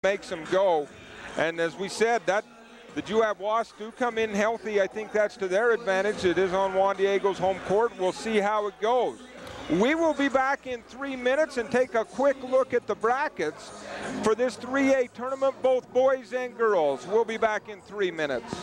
makes them go. And as we said, that the Juab Wasps do come in healthy. I think that's to their advantage. It is on Juan Diego's home court. We'll see how it goes. We will be back in 3 minutes and take a quick look at the brackets for this 3A tournament, both boys and girls. We'll be back in 3 minutes.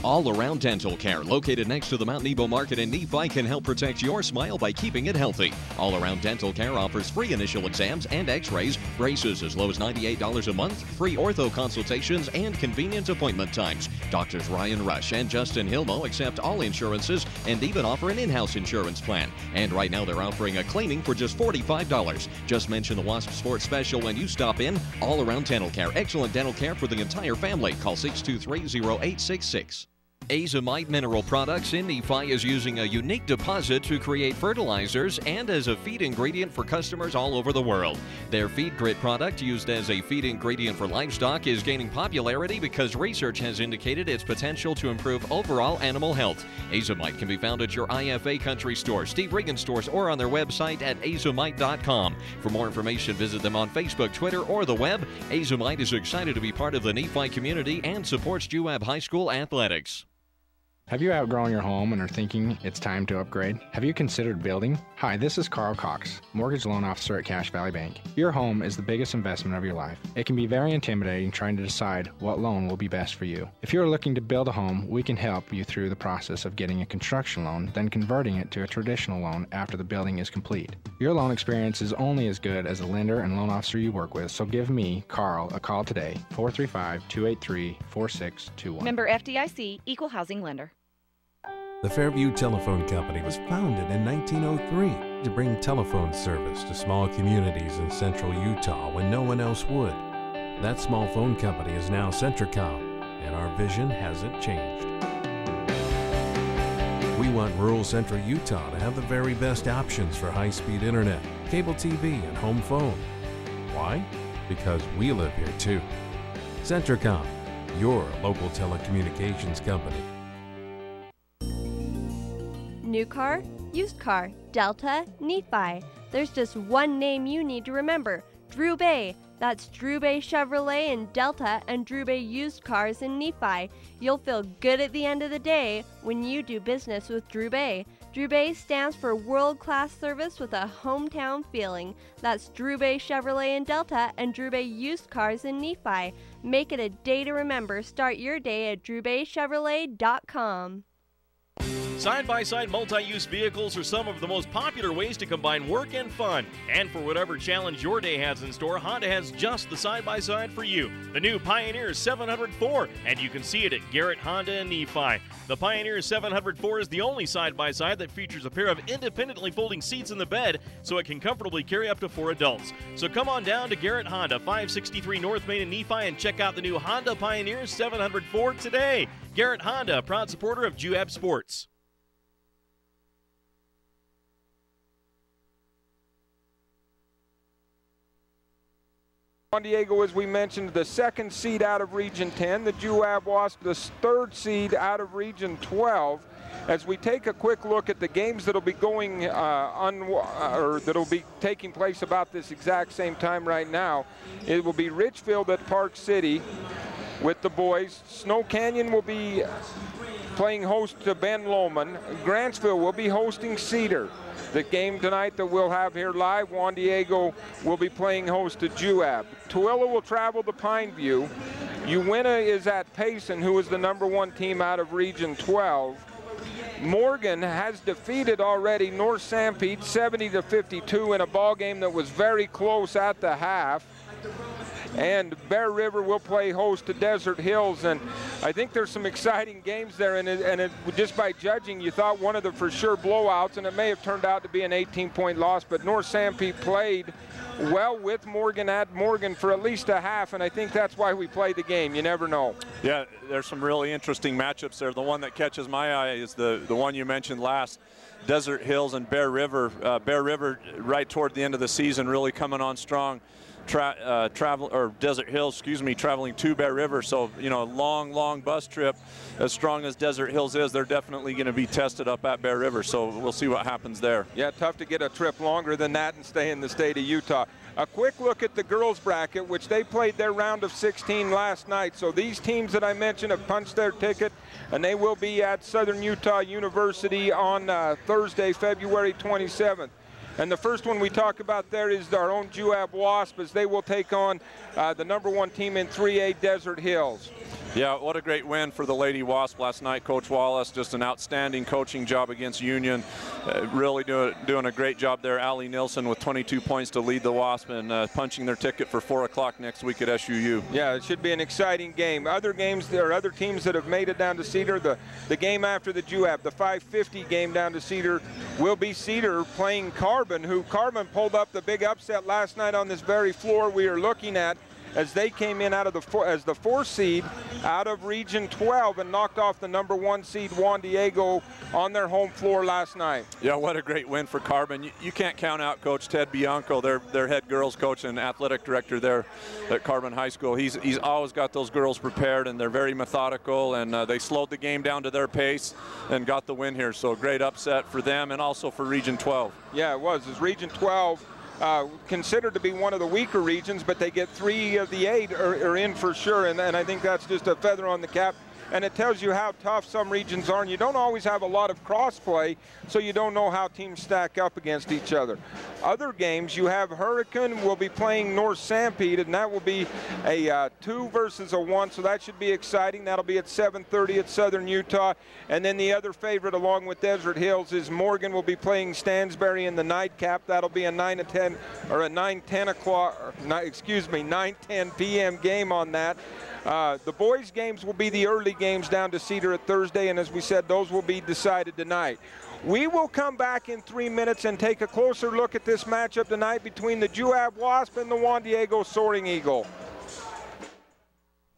All Around Dental Care, located next to the Mount Nebo Market in Nephi, can help protect your smile by keeping it healthy. All Around Dental Care offers free initial exams and x-rays, braces as low as $98 a month, free ortho consultations, and convenient appointment times. Doctors Ryan Rush and Justin Hilmo accept all insurances and even offer an in-house insurance plan. And right now they're offering a cleaning for just $45. Just mention the Wasp Sports Special when you stop in. All Around Dental Care, excellent dental care for the entire family. Call 623-0866. Azomite Mineral Products in Nephi is using a unique deposit to create fertilizers and as a feed ingredient for customers all over the world. Their Feed Grit product, used as a feed ingredient for livestock, is gaining popularity because research has indicated its potential to improve overall animal health. Azomite can be found at your IFA Country Store, Steve Regan stores, or on their website at azomite.com. For more information, visit them on Facebook, Twitter, or the web. Azomite is excited to be part of the Nephi community and supports Juab High School athletics. Have you outgrown your home and are thinking it's time to upgrade? Have you considered building? Hi, this is Carl Cox, Mortgage Loan Officer at Cache Valley Bank. Your home is the biggest investment of your life. It can be very intimidating trying to decide what loan will be best for you. If you are looking to build a home, we can help you through the process of getting a construction loan, then converting it to a traditional loan after the building is complete. Your loan experience is only as good as the lender and loan officer you work with, so give me, Carl, a call today, 435-283-4621. Member FDIC, Equal Housing Lender. The Fairview Telephone Company was founded in 1903 to bring telephone service to small communities in central Utah when no one else would. That small phone company is now Centricom, and our vision hasn't changed. We want rural central Utah to have the very best options for high-speed internet, cable TV, and home phone. Why? Because we live here too. Centricom, your local telecommunications company. New car, used car, Delta, Nephi. There's just one name you need to remember, Drew Bay. That's Drew Bay Chevrolet in Delta and Drew Bay Used Cars in Nephi. You'll feel good at the end of the day when you do business with Drew Bay. Drew Bay stands for world-class service with a hometown feeling. That's Drew Bay Chevrolet in Delta and Drew Bay Used Cars in Nephi. Make it a day to remember. Start your day at drewbaychevrolet.com. Side-by-side multi-use vehicles are some of the most popular ways to combine work and fun. And for whatever challenge your day has in store, Honda has just the side-by-side for you. The new Pioneer 704, and you can see it at Garrett Honda in Nephi. The Pioneer 704 is the only side-by-side that features a pair of independently folding seats in the bed, so it can comfortably carry up to 4 adults. So come on down to Garrett Honda, 563 North Main in Nephi, and check out the new Honda Pioneer 704 today. Garrett Honda, a proud supporter of Juab Sports. Juan Diego, as we mentioned, the second seed out of Region 10. The Juab Wasps, the third seed out of Region 12. As we take a quick look at the games that'll be going that'll be taking place about this exact same time right now, it will be Richfield at Park City with the boys. Snow Canyon will be playing host to Ben Lomond. Grantsville will be hosting Cedar. The game tonight that we'll have here live, Juan Diego will be playing host to Juab. Tooele will travel to Pineview. Uinta is at Payson, who is the #1 team out of Region 12. Morgan has defeated already North Sanpete 70-52 in a ball game that was very close at the half. And Bear River will play host to Desert Hills, and I think there's some exciting games there, and just by judging, you thought one of the for sure blowouts, and it may have turned out to be an 18-point loss, but North Sanpete played well with Morgan at Morgan for at least a half, and I think that's why we play the game. You never know. Yeah, there's some really interesting matchups there. The one that catches my eye is the one you mentioned last, Desert Hills and Bear River. Bear River right toward the end of the season really coming on strong, Desert Hills, excuse me, traveling to Bear River. So, you know, long bus trip. As strong as Desert Hills is, they're definitely going to be tested up at Bear River. So we'll see what happens there. Yeah, tough to get a trip longer than that and stay in the state of Utah. A quick look at the girls bracket, which they played their round of 16 last night. So these teams that I mentioned have punched their ticket, and they will be at Southern Utah University on Thursday, February 27th. And the first one we talk about there is our own Juab Wasp, as they will take on the #1 team in 3A, Desert Hills. Yeah, what a great win for the Lady Wasp last night. Coach Wallace, just an outstanding coaching job against Union. Really doing a great job there. Allie Nilsson with 22 points to lead the Wasp, and punching their ticket for 4 o'clock next week at SUU. Yeah, it should be an exciting game. Other games, there are other teams that have made it down to Cedar. The game after the Juab, the 5:50 game down to Cedar, will be Cedar playing Carbon, who Carbon pulled up the big upset last night on this very floor we are looking at, as they came in as the 4th seed out of Region 12 and knocked off the #1 seed Juan Diego on their home floor last night. Yeah, what a great win for Carbon. You can't count out Coach Ted Bianco, their head girls coach and athletic director there at Carbon High School. He's always got those girls prepared, and they're very methodical, and they slowed the game down to their pace and got the win here. So a great upset for them and also for Region 12. Yeah, it was. As Region 12 considered to be one of the weaker regions, but they get 3 of the 8 are in for sure, and I think that's just a feather on the cap. And it tells you how tough some regions are, and you don't always have a lot of cross-play, so you don't know how teams stack up against each other. Other games, you have Hurricane will be playing North Sanpete, and that will be a 2 versus a 1, so that should be exciting. That'll be at 7:30 at Southern Utah. And then the other favorite, along with Desert Hills, is Morgan will be playing Stansbury in the nightcap. That'll be a 9:10 p.m. game on that. The boys' games will be the early games down to Cedar at Thursday, and as we said, those will be decided tonight. We will come back in 3 minutes and take a closer look at this matchup tonight between the Juab Wasp and the Juan Diego Soaring Eagle.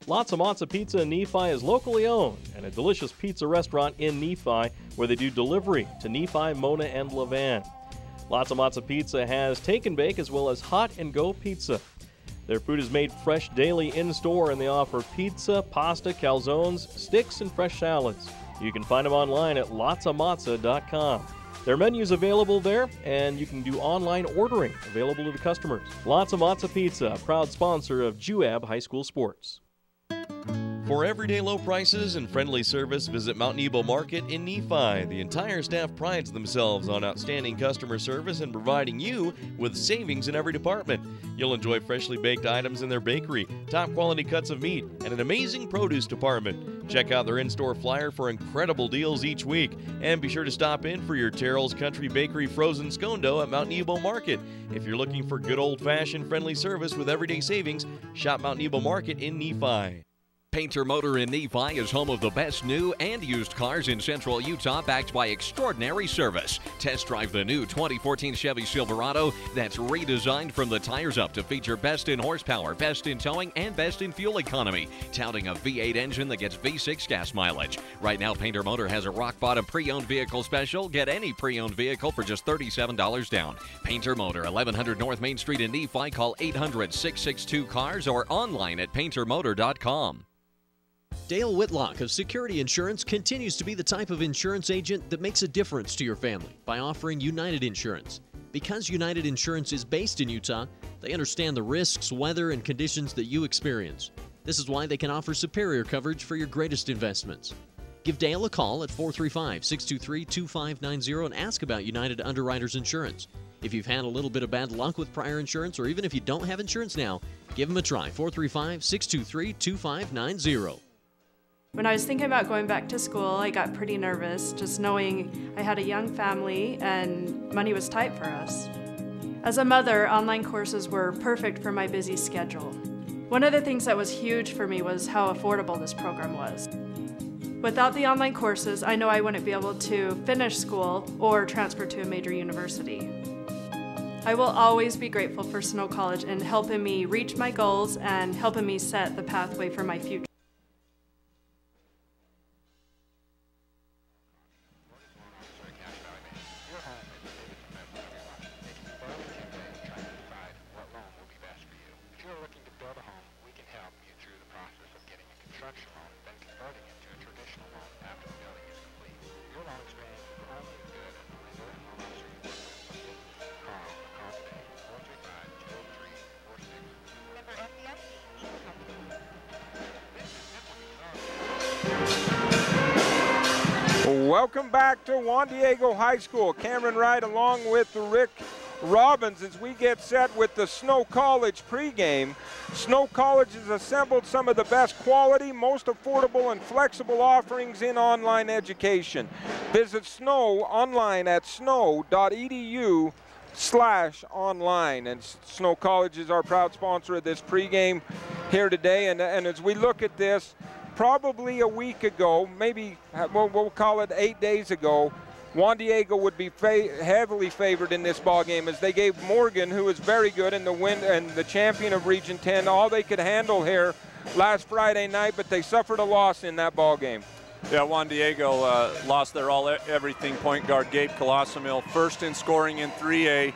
Lots of Matza Pizza in Nephi is locally owned and a delicious pizza restaurant in Nephi where they do delivery to Nephi, Mona, and Levan. Lots of Matza Pizza has take and bake as well as hot and go pizza. Their food is made fresh daily in-store, and they offer pizza, pasta, calzones, sticks, and fresh salads. You can find them online at lotsamatza.com. Their menu is available there, and you can do online ordering available to the customers. Lots of Matza Pizza, a proud sponsor of Juab High School Sports. For everyday low prices and friendly service, visit Mount Nebo Market in Nephi. The entire staff prides themselves on outstanding customer service and providing you with savings in every department. You'll enjoy freshly baked items in their bakery, top quality cuts of meat, and an amazing produce department. Check out their in-store flyer for incredible deals each week. And be sure to stop in for your Terrell's Country Bakery frozen scone dough at Mount Nebo Market. If you're looking for good old-fashioned friendly service with everyday savings, shop Mount Nebo Market in Nephi. Painter Motor in Nephi is home of the best new and used cars in central Utah, backed by extraordinary service. Test drive the new 2014 Chevy Silverado that's redesigned from the tires up to feature best in horsepower, best in towing, and best in fuel economy, touting a V8 engine that gets V6 gas mileage. Right now, Painter Motor has a rock-bottom pre-owned vehicle special. Get any pre-owned vehicle for just $37 down. Painter Motor, 1100 North Main Street in Nephi. Call 800-662-CARS or online at paintermotor.com. Dale Whitlock of Security Insurance continues to be the type of insurance agent that makes a difference to your family by offering United Insurance. Because United Insurance is based in Utah, they understand the risks, weather, and conditions that you experience. This is why they can offer superior coverage for your greatest investments. Give Dale a call at 435-623-2590 and ask about United Underwriters Insurance. If you've had a little bit of bad luck with prior insurance, or even if you don't have insurance now, give them a try. 435-623-2590. When I was thinking about going back to school, I got pretty nervous, just knowing I had a young family and money was tight for us. As a mother, online courses were perfect for my busy schedule. One of the things that was huge for me was how affordable this program was. Without the online courses, I know I wouldn't be able to finish school or transfer to a major university. I will always be grateful for Snow College in helping me reach my goals and helping me set the pathway for my future. Welcome back to Juan Diego High School. Cameron Wright along with Rick Robbins as we get set with the Snow College pregame. Snow College has assembled some of the best quality, most affordable and flexible offerings in online education. Visit Snow online at snow.edu/online. And Snow College is our proud sponsor of this pregame here today. And as we look at this, probably a week ago, maybe we'll call it 8 days ago, Juan Diego would be heavily favored in this ball game as they gave Morgan, who is very good in the win and the champion of Region 10, all they could handle here last Friday night, but they suffered a loss in that ball game. Yeah, Juan Diego lost their all-everything point guard, Gabe Colossomil, first in scoring in 3A,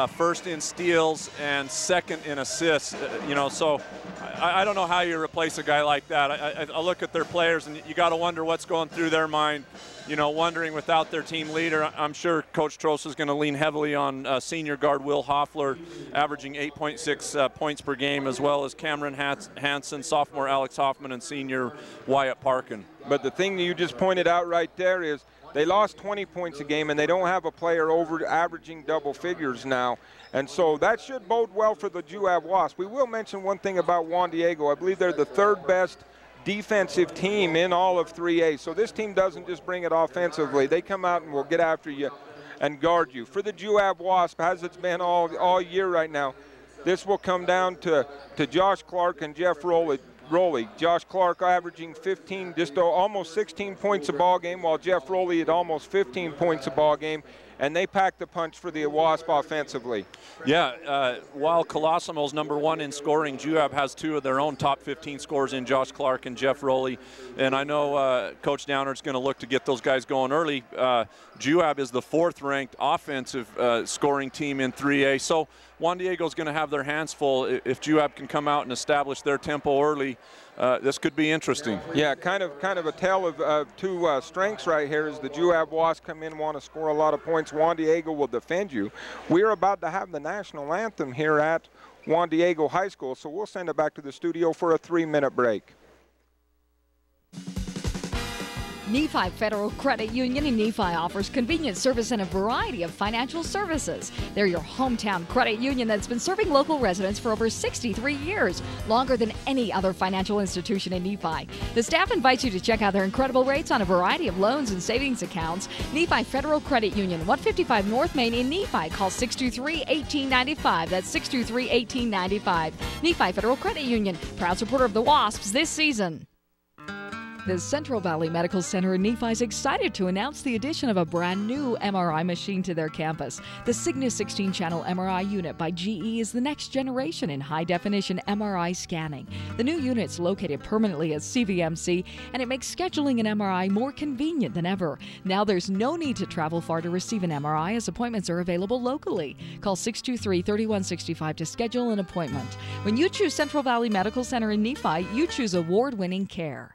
first in steals, and second in assists. So I don't know how you replace a guy like that. I look at their players, and you got to wonder what's going through their mind. Wondering without their team leader. I'm sure Coach Trost is going to lean heavily on senior guard Will Hoffler, averaging 8.6 points per game, as well as Cameron Hansen, sophomore Alex Hoffman, and senior Wyatt Parkin. But the thing that you just pointed out right there is they lost 20 points a game, and they don't have a player over averaging double figures now. And so that should bode well for the Juab Wasps. We will mention one thing about Juan Diego. I believe they're the third best defensive team in all of 3A. So this team doesn't just bring it offensively. They come out and will get after you and guard you. For the Juab Wasp, as it's been all year right now, this will come down to Josh Clark and Jeff Rowley. Josh Clark averaging 15, just almost 16 points a ball game, while Jeff Rowley had almost 15 points a ball game. And they packed the punch for the Wasp offensively. Yeah, while Colossomil's #1 in scoring, Juab has two of their own top 15 scorers in Josh Clark and Jeff Rowley. And I know Coach Downer's going to look to get those guys going early. Juab is the 4th-ranked offensive scoring team in 3A. So Juan Diego's going to have their hands full. If Juab can come out and establish their tempo early, this could be interesting. Yeah, kind of a tale of two strengths right here. As the Juab Wasps come in, want to score a lot of points. Juan Diego will defend you. We're about to have the national anthem here at Juan Diego High School, so we'll send it back to the studio for a 3-minute break. Nephi Federal Credit Union in Nephi offers convenient service and a variety of financial services. They're your hometown credit union that's been serving local residents for over 63 years, longer than any other financial institution in Nephi. The staff invites you to check out their incredible rates on a variety of loans and savings accounts. Nephi Federal Credit Union, 155 North Main in Nephi. Call 623-1895. That's 623-1895. Nephi Federal Credit Union, proud supporter of the Wasps this season. The Central Valley Medical Center in Nephi is excited to announce the addition of a brand new MRI machine to their campus. The Cygnus 16-channel MRI unit by GE is the next generation in high-definition MRI scanning. The new unit's located permanently at CVMC, and it makes scheduling an MRI more convenient than ever. Now there's no need to travel far to receive an MRI, as appointments are available locally. Call 623-3165 to schedule an appointment. When you choose Central Valley Medical Center in Nephi, you choose award-winning care.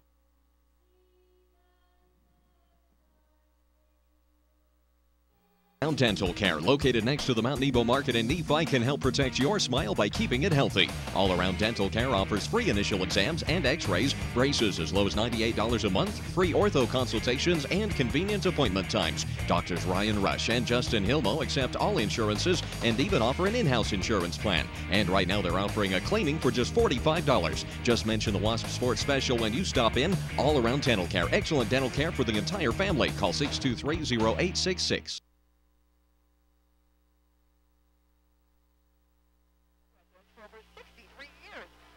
Dental Care, located next to the Mount Nebo Market in Nephi, can help protect your smile by keeping it healthy. All Around Dental Care offers free initial exams and x-rays, braces as low as $98 a month, free ortho consultations, and convenient appointment times. Doctors Ryan Rush and Justin Hilmo accept all insurances and even offer an in-house insurance plan. And right now they're offering a cleaning for just $45. Just mention the Wasp Sports Special when you stop in. All Around Dental Care, excellent dental care for the entire family. Call 623-0866.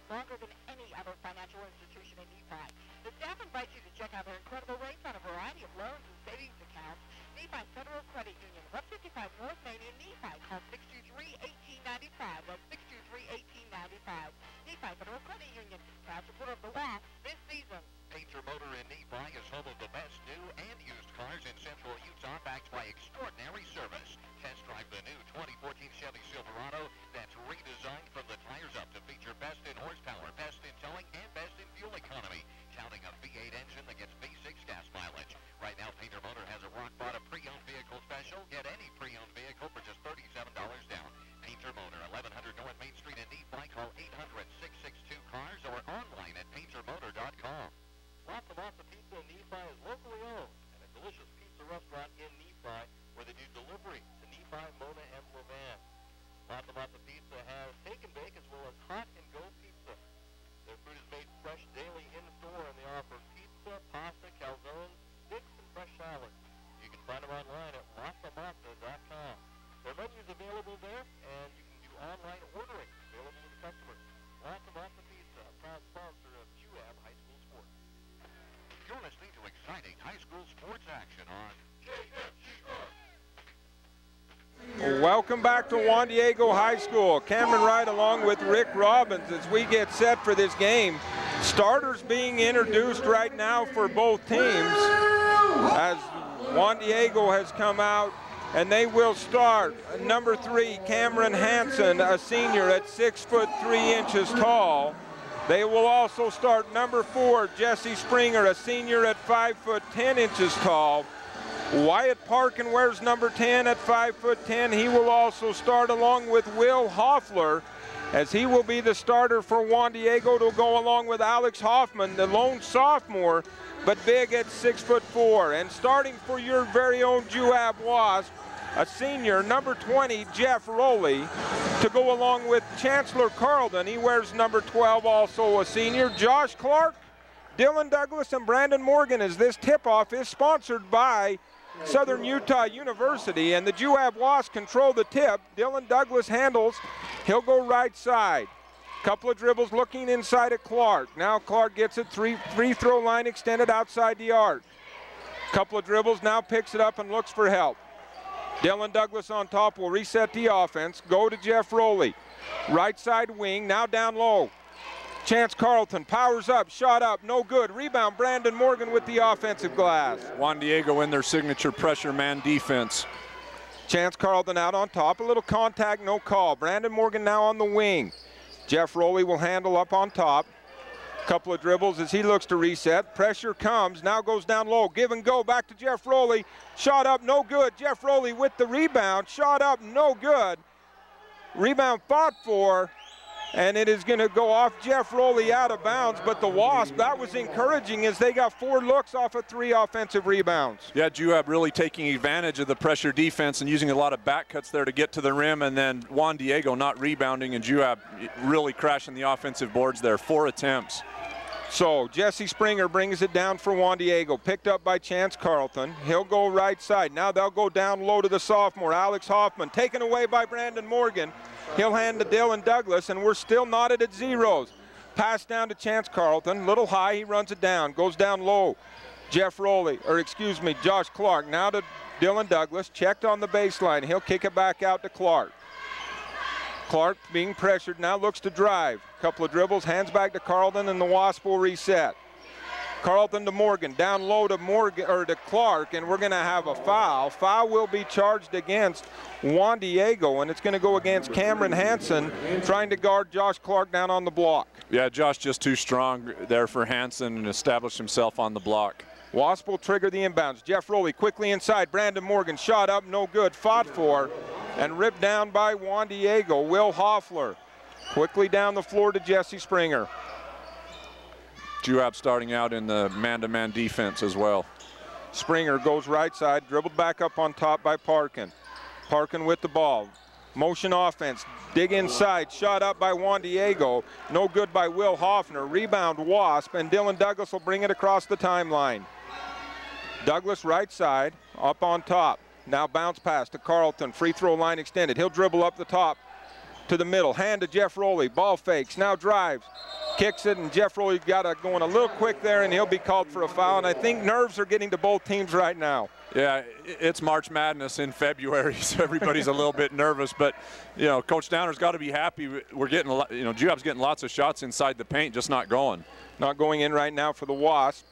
Longer than any other financial institution in Nephi. The staff invites you to check out their incredible rates on a variety of loans and savings accounts. Nephi Federal Credit Union, 155 North Main in Nephi. Call 623-1895. That's 623-1895. Nephi Federal Credit Union, proud supporter of the Wasps this season. Painter Motor in Nephi is home of the best new and used cars in Central Utah, backed by extraordinary service. Test drive the new 2014 Chevy Silverado that's redesigned from the tires up to feature best in horsepower, best in towing, and best in fuel economy. Counting a V8 engine that gets V6 gas mileage. Right now, Painter Motor has a rock bottom online at watchamonta.com. Their menu is available there, and you can do online ordering available to the customer. Watchamonta Pizza, proud sponsor of Juab High School Sports. You're listening to exciting high school sports action on Welcome back to Juan Diego High School. Cameron Wright along with Rick Robbins as we get set for this game. Starters being introduced right now for both teams as Juan Diego has come out, and they will start. Number 3, Cameron Hansen, a senior at 6'3" tall. They will also start number 4, Jesse Springer, a senior at 5'10" tall. Wyatt Parkin wears number 10 at 5'10". He will also start along with Will Hoffler, as he will be the starter for Juan Diego to go along with Alex Hoffman, the lone sophomore, but big at 6'4". And starting for your very own Juab Wasp, a senior, number 20, Jeff Rowley, to go along with Chancellor Carlton. He wears number 12, also a senior. Josh Clark, Dylan Douglas, and Brandon Morgan, as this tip-off is sponsored by Southern Utah University, and the Juab Wasps control the tip. Dylan Douglas handles. He'll go right side. Couple of dribbles looking inside at Clark. Now Clark gets it, free throw line extended outside the arc. Couple of dribbles, now picks it up and looks for help. Dylan Douglas on top will reset the offense. Go to Jeff Rowley. Right side wing, now down low. Chance Carlton powers up, shot up, no good. Rebound, Brandon Morgan with the offensive glass. Juan Diego in their signature pressure man defense. Chance Carlton out on top, a little contact, no call. Brandon Morgan now on the wing. Jeff Rowley will handle up on top. Couple of dribbles as he looks to reset. Pressure comes, now goes down low. Give and go, back to Jeff Rowley. Shot up, no good. Jeff Rowley with the rebound. Shot up, no good. Rebound fought for, and it is going to go off Jeff Rowley out of bounds, but the Wasp, that was encouraging as they got 4 looks off of 3 offensive rebounds. Yeah, Juab really taking advantage of the pressure defense and using a lot of back cuts there to get to the rim, and then Juan Diego not rebounding, and Juab really crashing the offensive boards there. 4 attempts. So Jesse Springer brings it down for Juan Diego, picked up by Chance Carlton. He'll go right side. Now they'll go down low to the sophomore, Alex Hoffman, taken away by Brandon Morgan. He'll hand to Dylan Douglas, and we're still knotted at zeros. Pass down to Chance Carlton, little high, he runs it down, goes down low. Jeff Rowley, or excuse me, Josh Clark, now to Dylan Douglas, checked on the baseline. He'll kick it back out to Clark. Clark being pressured, now looks to drive. Couple of dribbles, hands back to Carlton, and the Wasp will reset. Carlton to Morgan, down low to Morgan, or to Clark, and we're gonna have a foul. Foul will be charged against Juan Diego, and it's gonna go against Cameron Hansen, trying to guard Josh Clark down on the block. Yeah, Josh just too strong there for Hansen and established himself on the block. Wasp will trigger the inbounds. Jeff Rowley quickly inside. Brandon Morgan shot up, no good, fought for, and ripped down by Juan Diego. Will Hoffler quickly down the floor to Jesse Springer. Juab starting out in the man-to-man defense as well. Springer goes right side, dribbled back up on top by Parkin. Parkin with the ball. Motion offense, dig inside, shot up by Juan Diego. No good by Will Hoffner. Rebound Wasp, and Dylan Douglas will bring it across the timeline. Douglas right side, up on top. Now bounce pass to Carlton, free throw line extended. He'll dribble up the top to the middle. Hand to Jeff Rowley, ball fakes, now drives. Kicks it, and Jeff Rowley got it going a little quick there, and he'll be called for a foul. And I think nerves are getting to both teams right now. Yeah, it's March Madness in February, so everybody's a little bit nervous. But, you know, Coach Downer's got to be happy. We're getting, Juab's getting lots of shots inside the paint, just not going. Not going in right now for the Wasp.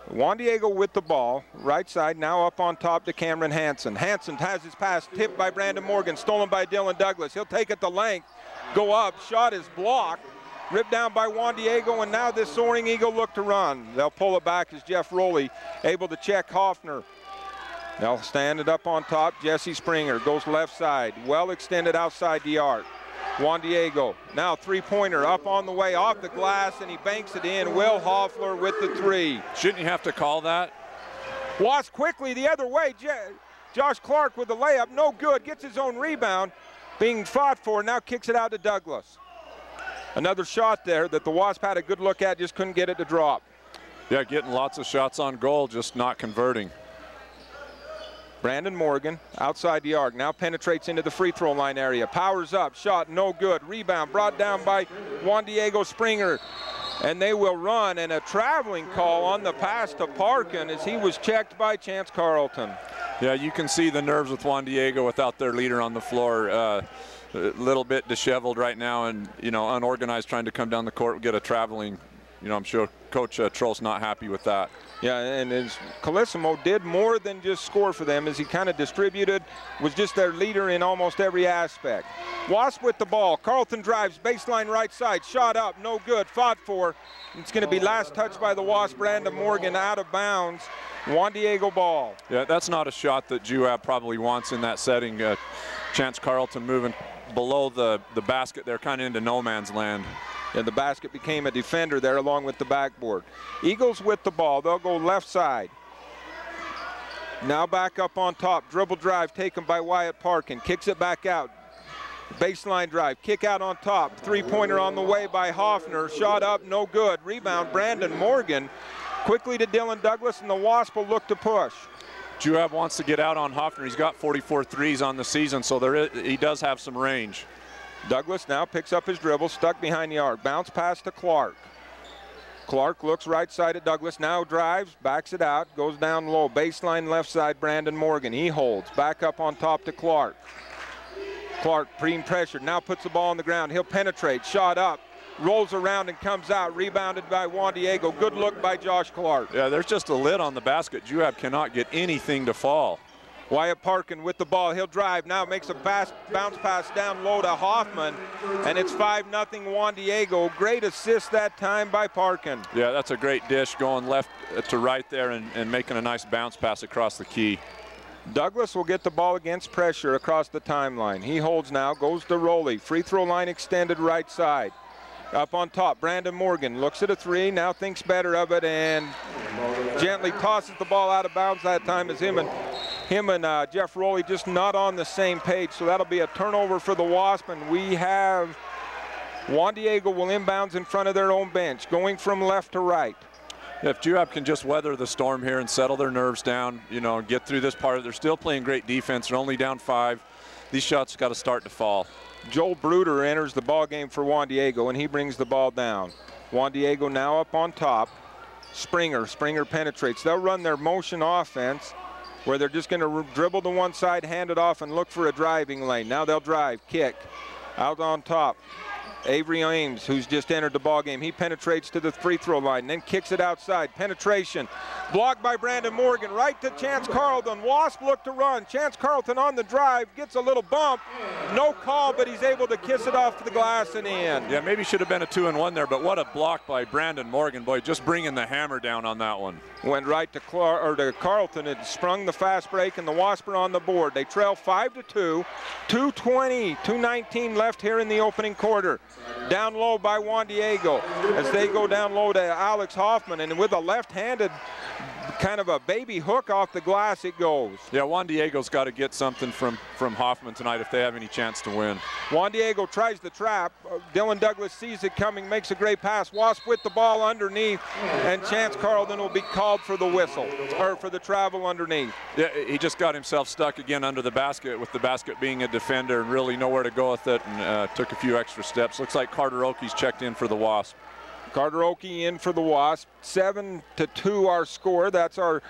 Juan Diego with the ball, right side, now up on top to Cameron Hansen. Hansen has his pass tipped by Brandon Morgan, stolen by Dylan Douglas. He'll take it the length, go up, shot is blocked, ripped down by Juan Diego, and now this soaring eagle look to run. They'll pull it back as Jeff Rowley able to check Hoffner. They'll stand it up on top. Jesse Springer goes left side, well extended outside the arc. Juan Diego, now three-pointer up on the way off the glass, and he banks it in. Will Hoffler with the 3. Shouldn't you have to call that? Wasp quickly the other way. Josh Clark with the layup, no good, gets his own rebound, being fought for, now kicks it out to Douglas. Another shot there that the Wasp had a good look at, just couldn't get it to drop. Yeah, getting lots of shots on goal, just not converting. Brandon Morgan outside the arc, now penetrates into the free throw line area. Powers up, shot no good. Rebound brought down by Juan Diego Springer. And they will run, and a traveling call on the pass to Parkin as he was checked by Chance Carlton. Yeah, you can see the nerves with Juan Diego without their leader on the floor. A little bit disheveled right now and, you know, unorganized, trying to come down the court and get a traveling. You know, I'm sure Coach Troll's not happy with that. Yeah, and as Colissimo did more than just score for them, as he kind of distributed, was just their leader in almost every aspect. Wasp with the ball. Carlton drives, baseline right side, shot up, no good, fought for. It's going to be last touch by the Wasp. Brandon Morgan out of bounds. Juan Diego ball. Yeah, that's not a shot that Juab probably wants in that setting. Chance Carlton moving below the basket there, kind of into no man's land. And the basket became a defender there along with the backboard. Eagles with the ball. They'll go left side. Now back up on top. Dribble drive taken by Wyatt Parkin. Kicks it back out. Baseline drive. Kick out on top. Three-pointer on the way by Hoffner. Shot up, no good. Rebound, Brandon Morgan. Quickly to Dylan Douglas, and the Wasp will look to push. Juab wants to get out on Hoffner. He's got 44 threes on the season, so he does have some range. Douglas now picks up his dribble, stuck behind the arc. Bounce pass to Clark. Clark looks right side at Douglas, now drives, backs it out, goes down low. Baseline left side, Brandon Morgan. He holds, back up on top to Clark. Clark, being pressured, now puts the ball on the ground. He'll penetrate, shot up, rolls around and comes out, rebounded by Juan Diego. Good look by Josh Clark. Yeah, there's just a lid on the basket. Juab cannot get anything to fall. Wyatt Parkin with the ball. He'll drive now, makes a bounce pass down low to Hoffman, and it's 5-0 Juan Diego. Great assist that time by Parkin. Yeah, that's a great dish going left to right there and making a nice bounce pass across the key. Douglas will get the ball against pressure across the timeline. He holds now, goes to Rowley. Free throw line extended right side. Up on top, Brandon Morgan looks at a three, now thinks better of it and gently tosses the ball out of bounds that time as him and Jeff Rowley just not on the same page. So that'll be a turnover for the Wasp, and we have Juan Diego will inbounds in front of their own bench, going from left to right. If Juab can just weather the storm here and settle their nerves down, you know, get through this part, they're still playing great defense. They're only down 5. These shots got to start to fall. Joel Bruder enters the ball game for Juan Diego, and he brings the ball down. Juan Diego now up on top. Springer penetrates. They'll run their motion offense where they're just going to dribble to one side, hand it off, and look for a driving lane. Now they'll drive, kick, out on top. Avery Ames, who's just entered the ball game, he penetrates to the free throw line and then kicks it outside. Penetration blocked by Brandon Morgan, right to Chance Carlton. Wasp look to run. Chance Carlton on the drive, gets a little bump. No call, but he's able to kiss it off the glass and in. Yeah, maybe should have been a 2-and-1 there, but what a block by Brandon Morgan. Boy, just bringing the hammer down on that one. Went right to Carlton. It sprung the fast break, and the Wasp are on the board. They trail 5-2. 2:20, 2:19 left here in the opening quarter. Down low by Juan Diego as they go down low to Alex Hoffman, and with a left-handed kind of a baby hook off the glass it goes. Yeah, Juan Diego's got to get something from Hoffman tonight if they have any chance to win. Juan Diego tries the trap. Dylan Douglas sees it coming, makes a great pass. Wasp with the ball underneath, and Chance Carlton will be called for the whistle, or for the travel underneath. Yeah, he just got himself stuck again under the basket, with the basket being a defender and really nowhere to go with it, and took a few extra steps. Looks like Carter Oakey's checked in for the Wasp. Carter Oakey in for the Wasp. 7-2 our score. That's our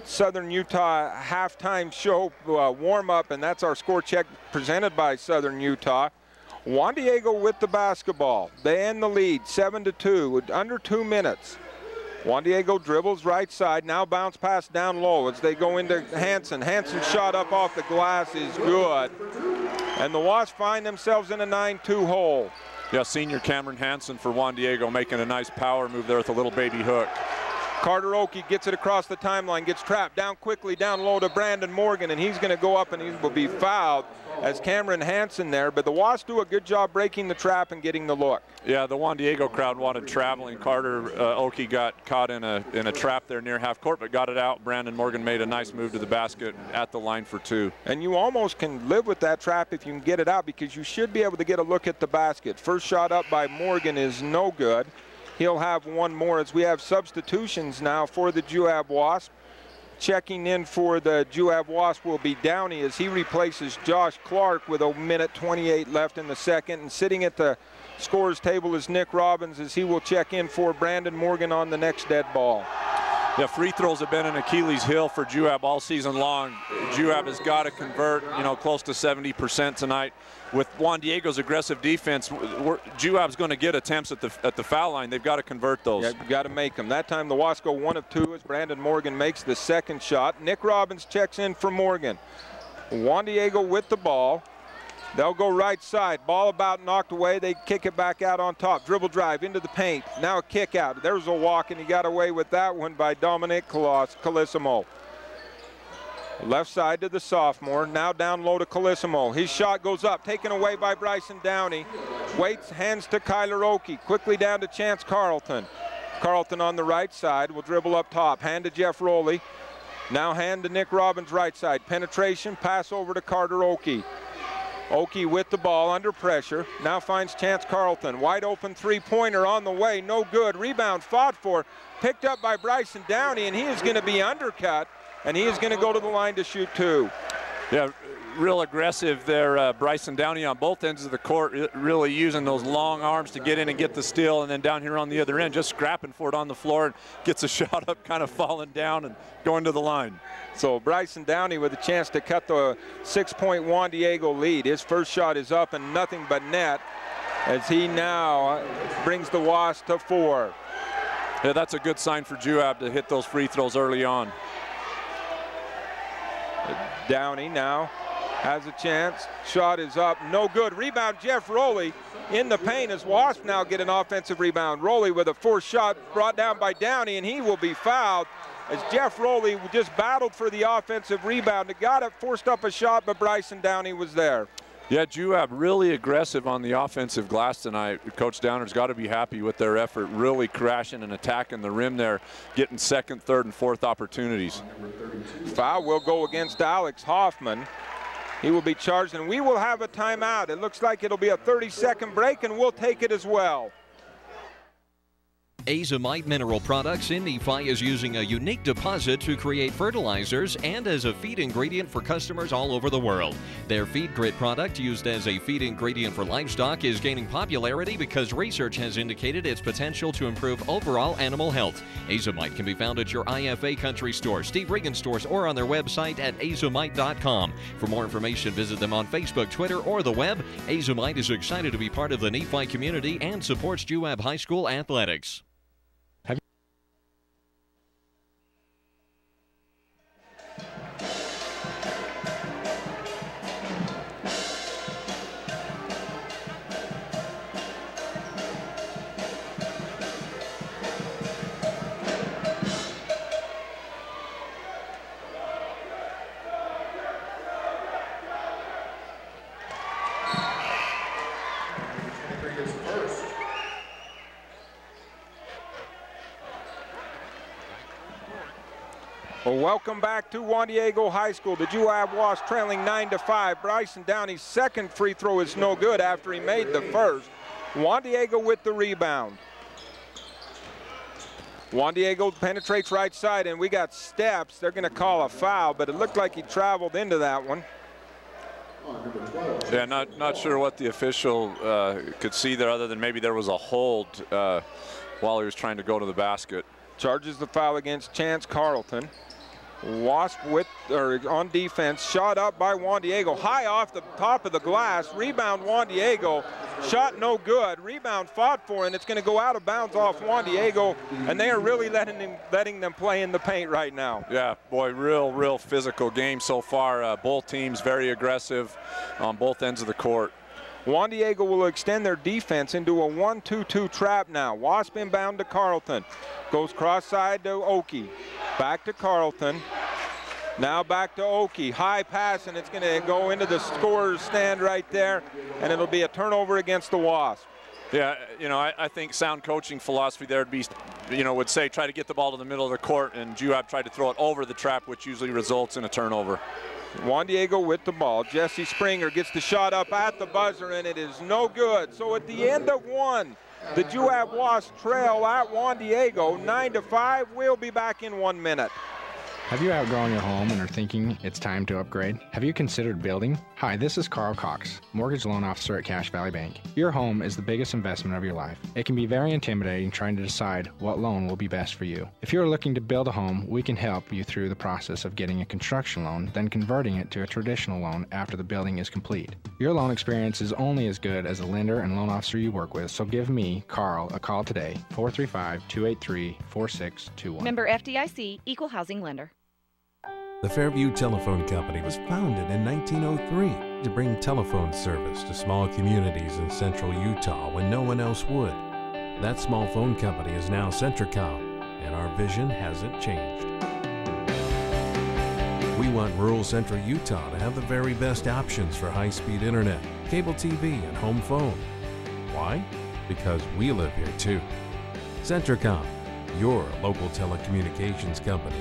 Southern Utah halftime show warm-up, and that's our score check presented by Southern Utah. Juan Diego with the basketball. They end the lead 7-2 with under 2 minutes. Juan Diego dribbles right side, now bounce pass down low as they go into Hansen. Hansen's shot up off the glass is good. And the Wasps find themselves in a 9-2 hole. Yeah, senior Cameron Hansen for Juan Diego making a nice power move there with a little baby hook. Carter Oakey gets it across the timeline, gets trapped down quickly down low to Brandon Morgan, and he's going to go up and he will be fouled as Cameron Hansen there. But the Wasps do a good job breaking the trap and getting the look. Yeah, the Juan Diego crowd wanted traveling. Carter Oakey got caught in a trap there near half court, but got it out. Brandon Morgan made a nice move to the basket at the line for 2. And you almost can live with that trap if you can get it out, because you should be able to get a look at the basket. First shot up by Morgan is no good. He'll have one more as we have substitutions now for the Juab Wasp. Checking in for the Juab Wasp will be Downey as he replaces Josh Clark with 1:28 left in the second. And sitting at the scores table is Nick Robbins as he will check in for Brandon Morgan on the next dead ball. Yeah, free throws have been an Achilles heel for Juab all season long. Juab has got to convert, close to 70% tonight. With Juan Diego's aggressive defense, Juab's going to get attempts at the foul line. They've got to convert those. Yeah, you've got to make them. That time the Wasps go 1 of 2 as Brandon Morgan makes the second shot. Nick Robbins checks in for Morgan. Juan Diego with the ball. They'll go right side. Ball about knocked away. They kick it back out on top. Dribble drive into the paint. Now a kick out. There's a walk, and he got away with that one by Dominic Calissimo. Left side to the sophomore. Now down low to Calissimo. His shot goes up, taken away by Bryson Downey. Waits, hands to Kyler Oakey. Quickly down to Chance Carlton. Carlton on the right side will dribble up top. Hand to Jeff Rowley. Now hand to Nick Robbins right side. Penetration, pass over to Carter Oakey. Oakey with the ball under pressure. Now finds Chance Carlton. Wide open three-pointer on the way. No good. Rebound fought for. Picked up by Bryson Downey, and he is going to be undercut, and he is going to go to the line to shoot 2. Yeah, real aggressive there, Bryson Downey on both ends of the court, really using those long arms to get in and get the steal, and then down here on the other end, just scrapping for it on the floor, and gets a shot up, kind of falling down and going to the line. So Bryson Downey with a chance to cut the 6-point Juan Diego lead. His first shot is up and nothing but net as he now brings the Wasps to 4. Yeah, that's a good sign for Juab to hit those free throws early on. Downey now has a chance. Shot is up, no good. Rebound Jeff Rowley in the paint as Wasps now get an offensive rebound. Rowley with a forced shot brought down by Downey, and he will be fouled as Jeff Rowley just battled for the offensive rebound. It got it, forced up a shot, but Bryson Downey was there. Yeah, Juab really aggressive on the offensive glass tonight. Coach Downer's got to be happy with their effort, really crashing and attacking the rim there, getting second, third, and fourth opportunities. Foul will go against Alex Hoffman. He will be charged, and we will have a timeout. It looks like it'll be a 30-second break, and we'll take it as well. Azomite Mineral Products in Nephi is using a unique deposit to create fertilizers and as a feed ingredient for customers all over the world. Their Feed Grit product, used as a feed ingredient for livestock, is gaining popularity because research has indicated its potential to improve overall animal health. Azomite can be found at your IFA Country Store, Steve Regan stores, or on their website at azomite.com. For more information, visit them on Facebook, Twitter, or the web. Azomite is excited to be part of the Nephi community and supports Juab High School athletics. Well, welcome back to Juan Diego High School. The Juab Wasps trailing 9-5. Bryson Downey's second free throw is no good after he made the first. Juan Diego with the rebound. Juan Diego penetrates right side, and we got steps. They're going to call a foul, but it looked like he traveled into that one. Yeah, not sure what the official could see there, other than maybe there was a hold while he was trying to go to the basket. Charges the foul against Chance Carlton. Wasp on defense, shot up by Juan Diego, high off the top of the glass. Rebound Juan Diego, shot no good. Rebound fought for, and it's going to go out of bounds off Juan Diego, and they are really letting them play in the paint right now. Yeah, boy, real physical game so far. Both teams very aggressive on both ends of the court. Juan Diego will extend their defense into a 1-2-2 trap now. Wasp inbound to Carlton. Goes cross side to Oakey. Back to Carlton. Now back to Oakey. High pass, and it's going to go into the scorer's stand right there, and it'll be a turnover against the Wasp. Yeah, I think sound coaching philosophy there would be, would say try to get the ball to the middle of the court, and Juab tried to throw it over the trap, which usually results in a turnover. Juan Diego with the ball. Jesse Springer gets the shot up at the buzzer, and it is no good. So at the end of one, the Juab Wasps trail at Juan Diego 9-5. We'll be back in 1 minute. Have you outgrown your home and are thinking it's time to upgrade? Have you considered building? Hi, this is Carl Cox, mortgage loan officer at Cache Valley Bank. Your home is the biggest investment of your life. It can be very intimidating trying to decide what loan will be best for you. If you are looking to build a home, we can help you through the process of getting a construction loan, then converting it to a traditional loan after the building is complete. Your loan experience is only as good as the lender and loan officer you work with, so give me, Carl, a call today, 435-283-4621. Member FDIC, Equal Housing Lender. The Fairview Telephone Company was founded in 1903 to bring telephone service to small communities in central Utah when no one else would. That small phone company is now Centricom, and our vision hasn't changed. We want rural central Utah to have the very best options for high-speed internet, cable TV, and home phone. Why? Because we live here too. Centricom, your local telecommunications company.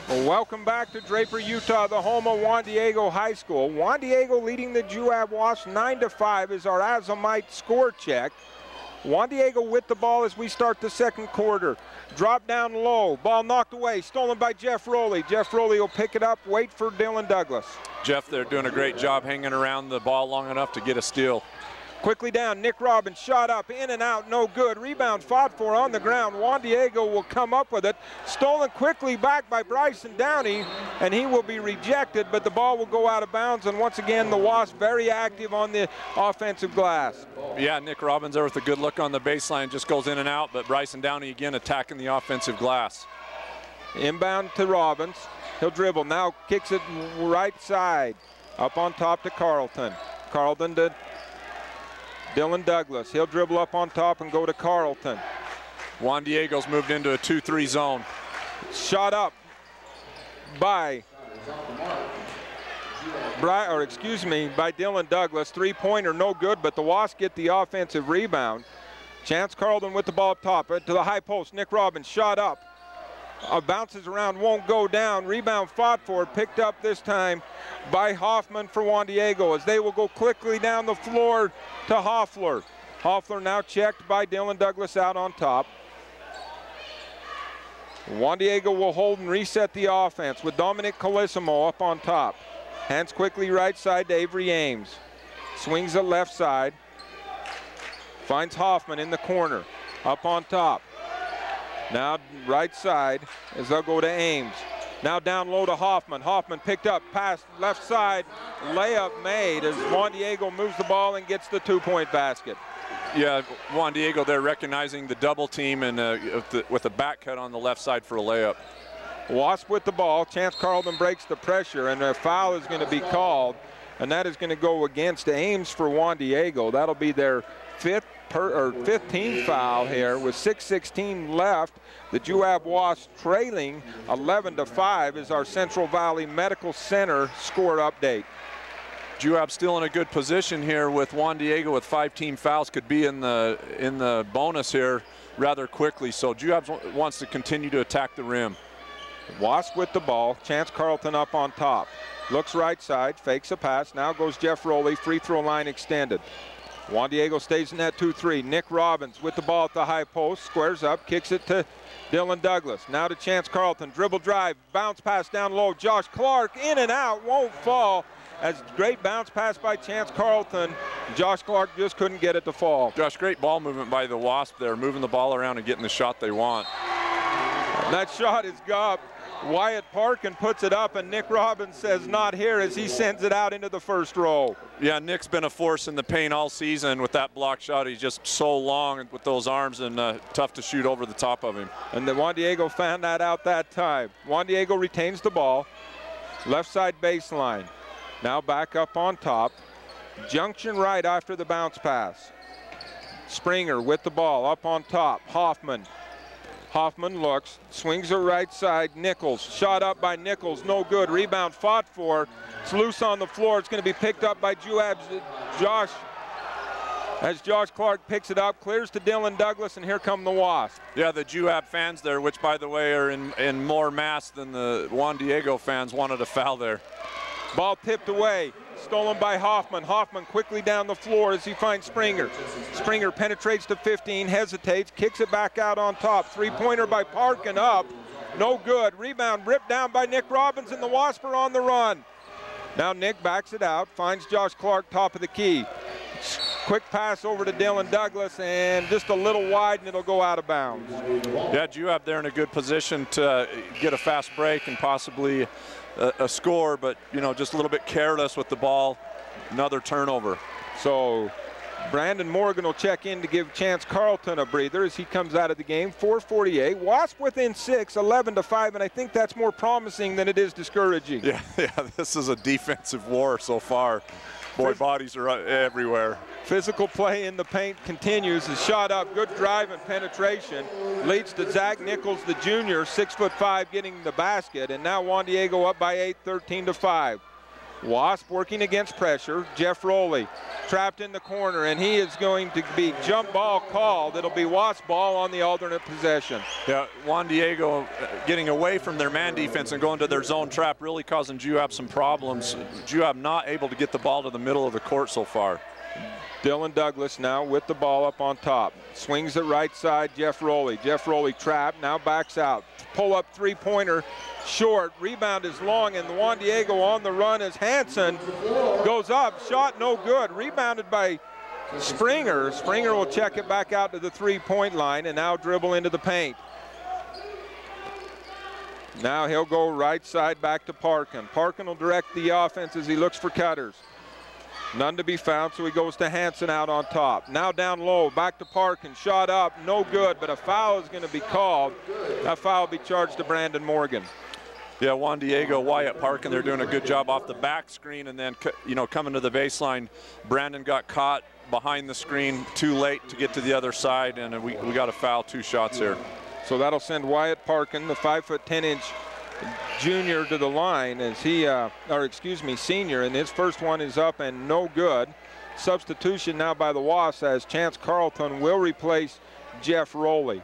Welcome back to Draper, Utah, the home of Juan Diego High School. Juan Diego leading the Juab Wasps 9-5 is our Azamite score check. Juan Diego with the ball as we start the second quarter. Drop down low, ball knocked away, stolen by Jeff Rowley. Jeff Rowley will pick it up, wait for Dylan Douglas. Jeff, they're doing a great job hanging around the ball long enough to get a steal. Quickly down, Nick Robbins shot up, in and out, no good. Rebound fought for on the ground. Juan Diego will come up with it. Stolen quickly back by Bryson Downey, and he will be rejected, but the ball will go out of bounds, and once again, the Wasps very active on the offensive glass. Yeah, Nick Robbins there with a good look on the baseline, just goes in and out, but Bryson Downey again attacking the offensive glass. Inbound to Robbins. He'll dribble, now kicks it right side. Up on top to Carlton. Carlton to Dylan Douglas. He'll dribble up on top and go to Carlton. Juan Diego's moved into a 2-3 zone. Shot up by Dylan Douglas. Three-pointer, no good, but the Wasps get the offensive rebound. Chance Carlton with the ball up top to the high post. Nick Robbins shot up. Bounces around, won't go down. Rebound fought for, picked up this time by Hoffman for Juan Diego as they will go quickly down the floor to Hoffler. Hoffler now checked by Dylan Douglas out on top. Juan Diego will hold and reset the offense with Dominic Colissimo up on top. Hands quickly right side to Avery Ames. Swings it left side. Finds Hoffman in the corner. Up on top. Now right side as they'll go to Ames. Now down low to Hoffman. Hoffman picked up, pass left side, layup made as Juan Diego moves the ball and gets the two-point basket. Yeah, Juan Diego there recognizing the double team and with a back cut on the left side for a layup. Wasp with the ball. Chance Carlton breaks the pressure, and a foul is going to be called, and that is going to go against Ames for Juan Diego. That'll be their 15th foul here with 6:16 left. The Juab Wasps trailing 11-5 is our Central Valley Medical Center score update. Juab still in a good position here with Juan Diego with 5 team fouls, could be in the bonus here rather quickly. So Juab wants to continue to attack the rim. Wasp with the ball. Chance Carlton up on top. Looks right side, fakes a pass. Now goes Jeff Rowley, free throw line extended. Juan Diego stays in that 2-3. Nick Robbins with the ball at the high post, squares up, kicks it to Dylan Douglas. Now to Chance Carlton, dribble drive, bounce pass down low. Josh Clark in and out, won't fall. As great bounce pass by Chance Carlton. Josh Clark just couldn't get it to fall. Josh, great ball movement by the Wasp there, moving the ball around and getting the shot they want. And that shot is up. Wyatt Parkin puts it up, and Nick Robbins says not here as he sends it out into the first row. Yeah, Nick's been a force in the paint all season with that block shot. He's just so long with those arms and tough to shoot over the top of him. And then Juan Diego found that out that time. Juan Diego retains the ball. Left side baseline. Now back up on top. Junction right after the bounce pass. Springer with the ball up on top. Hoffman. Hoffman looks, swings it right side. Nichols, shot up by Nichols, no good. Rebound fought for. It's loose on the floor. It's going to be picked up by Juab's Josh. As Josh Clark picks it up, clears to Dylan Douglas, and here come the Wasps. Yeah, the Juab fans there, which by the way are in more mass than the Juan Diego fans, wanted a foul there. Ball tipped away. stolen by Hoffman. Hoffman quickly down the floor as he finds Springer. Springer penetrates to 15, hesitates, kicks it back out on top. Three-pointer by Parkin up. No good. Rebound ripped down by Nick Robbins, and the Wasps are on the run. Now Nick backs it out, finds Josh Clark top of the key. Quick pass over to Dylan Douglas, and just a little wide, and it'll go out of bounds. Yeah, Juab there in a good position to get a fast break and possibly a score, but, you know, just a little bit careless with the ball. Another turnover. So Brandon Morgan will check in to give Chance Carlton a breather as he comes out of the game. 4:48. Wasp within 6, 11-5, and I think that's more promising than it is discouraging. Yeah, this is a defensive war so far. Boy, bodies are everywhere. Physical play in the paint continues. The shot up, good drive and penetration. Leads to Zach Nichols, the junior, 6'5", getting the basket. And now Juan Diego up by 8, 13-5. Wasp working against pressure. Jeff Rowley trapped in the corner, and he is going to be jump ball called. It'll be Wasp ball on the alternate possession. Yeah, Juan Diego getting away from their man defense and going to their zone trap, really causing Juab some problems. Juab not able to get the ball to the middle of the court so far. Dylan Douglas now with the ball up on top. Swings it right side, Jeff Rowley. Jeff Rowley trapped, now backs out. Pull up three-pointer, short. Rebound is long, and Juan Diego on the run as Hansen goes up. Shot no good. Rebounded by Springer. Springer will check it back out to the three-point line and now dribble into the paint. Now he'll go right side back to Parkin. Parkin will direct the offense as he looks for cutters. None to be found, so he goes to Hansen out on top. Now down low, back to Parkin. Shot up, no good, but a foul is going to be called. That foul will be charged to Brandon Morgan. Yeah, Juan Diego, Wyatt Parkin, they're doing a good job off the back screen, and then, you know, coming to the baseline. Brandon got caught behind the screen too late to get to the other side, and we got a foul, 2 shots here. So that'll send Wyatt Parkin, the 5'10" junior, to the line as he, senior, and his first one is up and no good. Substitution now by the Wasps as Chance Carlton will replace Jeff Rowley.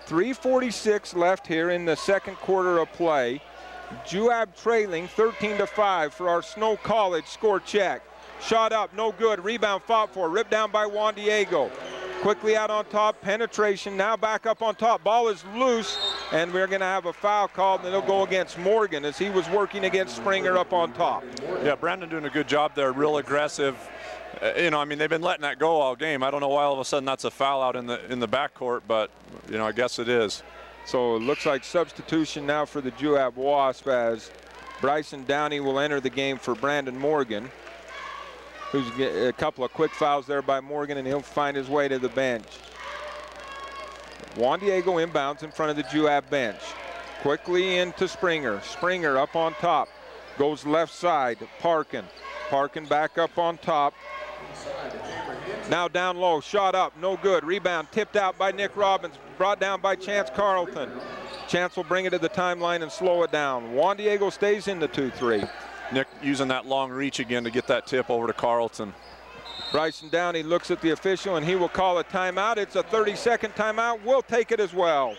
3:46 left here in the second quarter of play. Juab trailing 13-5 for our Snow College score check. Shot up, no good. Rebound fought for, ripped down by Juan Diego. Quickly out on top, penetration, now back up on top. Ball is loose, and we're going to have a foul called, and it'll go against Morgan as he was working against Springer up on top. Yeah, Brandon doing a good job there, real aggressive. You know, I mean, they've been letting that go all game. I don't know why all of a sudden that's a foul out in the backcourt, but, you know, I guess it is. So it looks like substitution now for the Juab Wasp as Bryson Downey will enter the game for Brandon Morgan, who's a couple of quick fouls there by Morgan, and he'll find his way to the bench. Juan Diego inbounds in front of the Juab bench. Quickly into Springer. Springer up on top. Goes left side. Parkin. Parkin back up on top. Now down low. Shot up. No good. Rebound tipped out by Nick Robbins. Brought down by Chance Carlton. Chance will bring it to the timeline and slow it down. Juan Diego stays in the 2-3. Nick using that long reach again to get that tip over to Carlton. Bryson Downey looks at the official, and he will call a timeout. It's a 30-second timeout. We'll take it as well.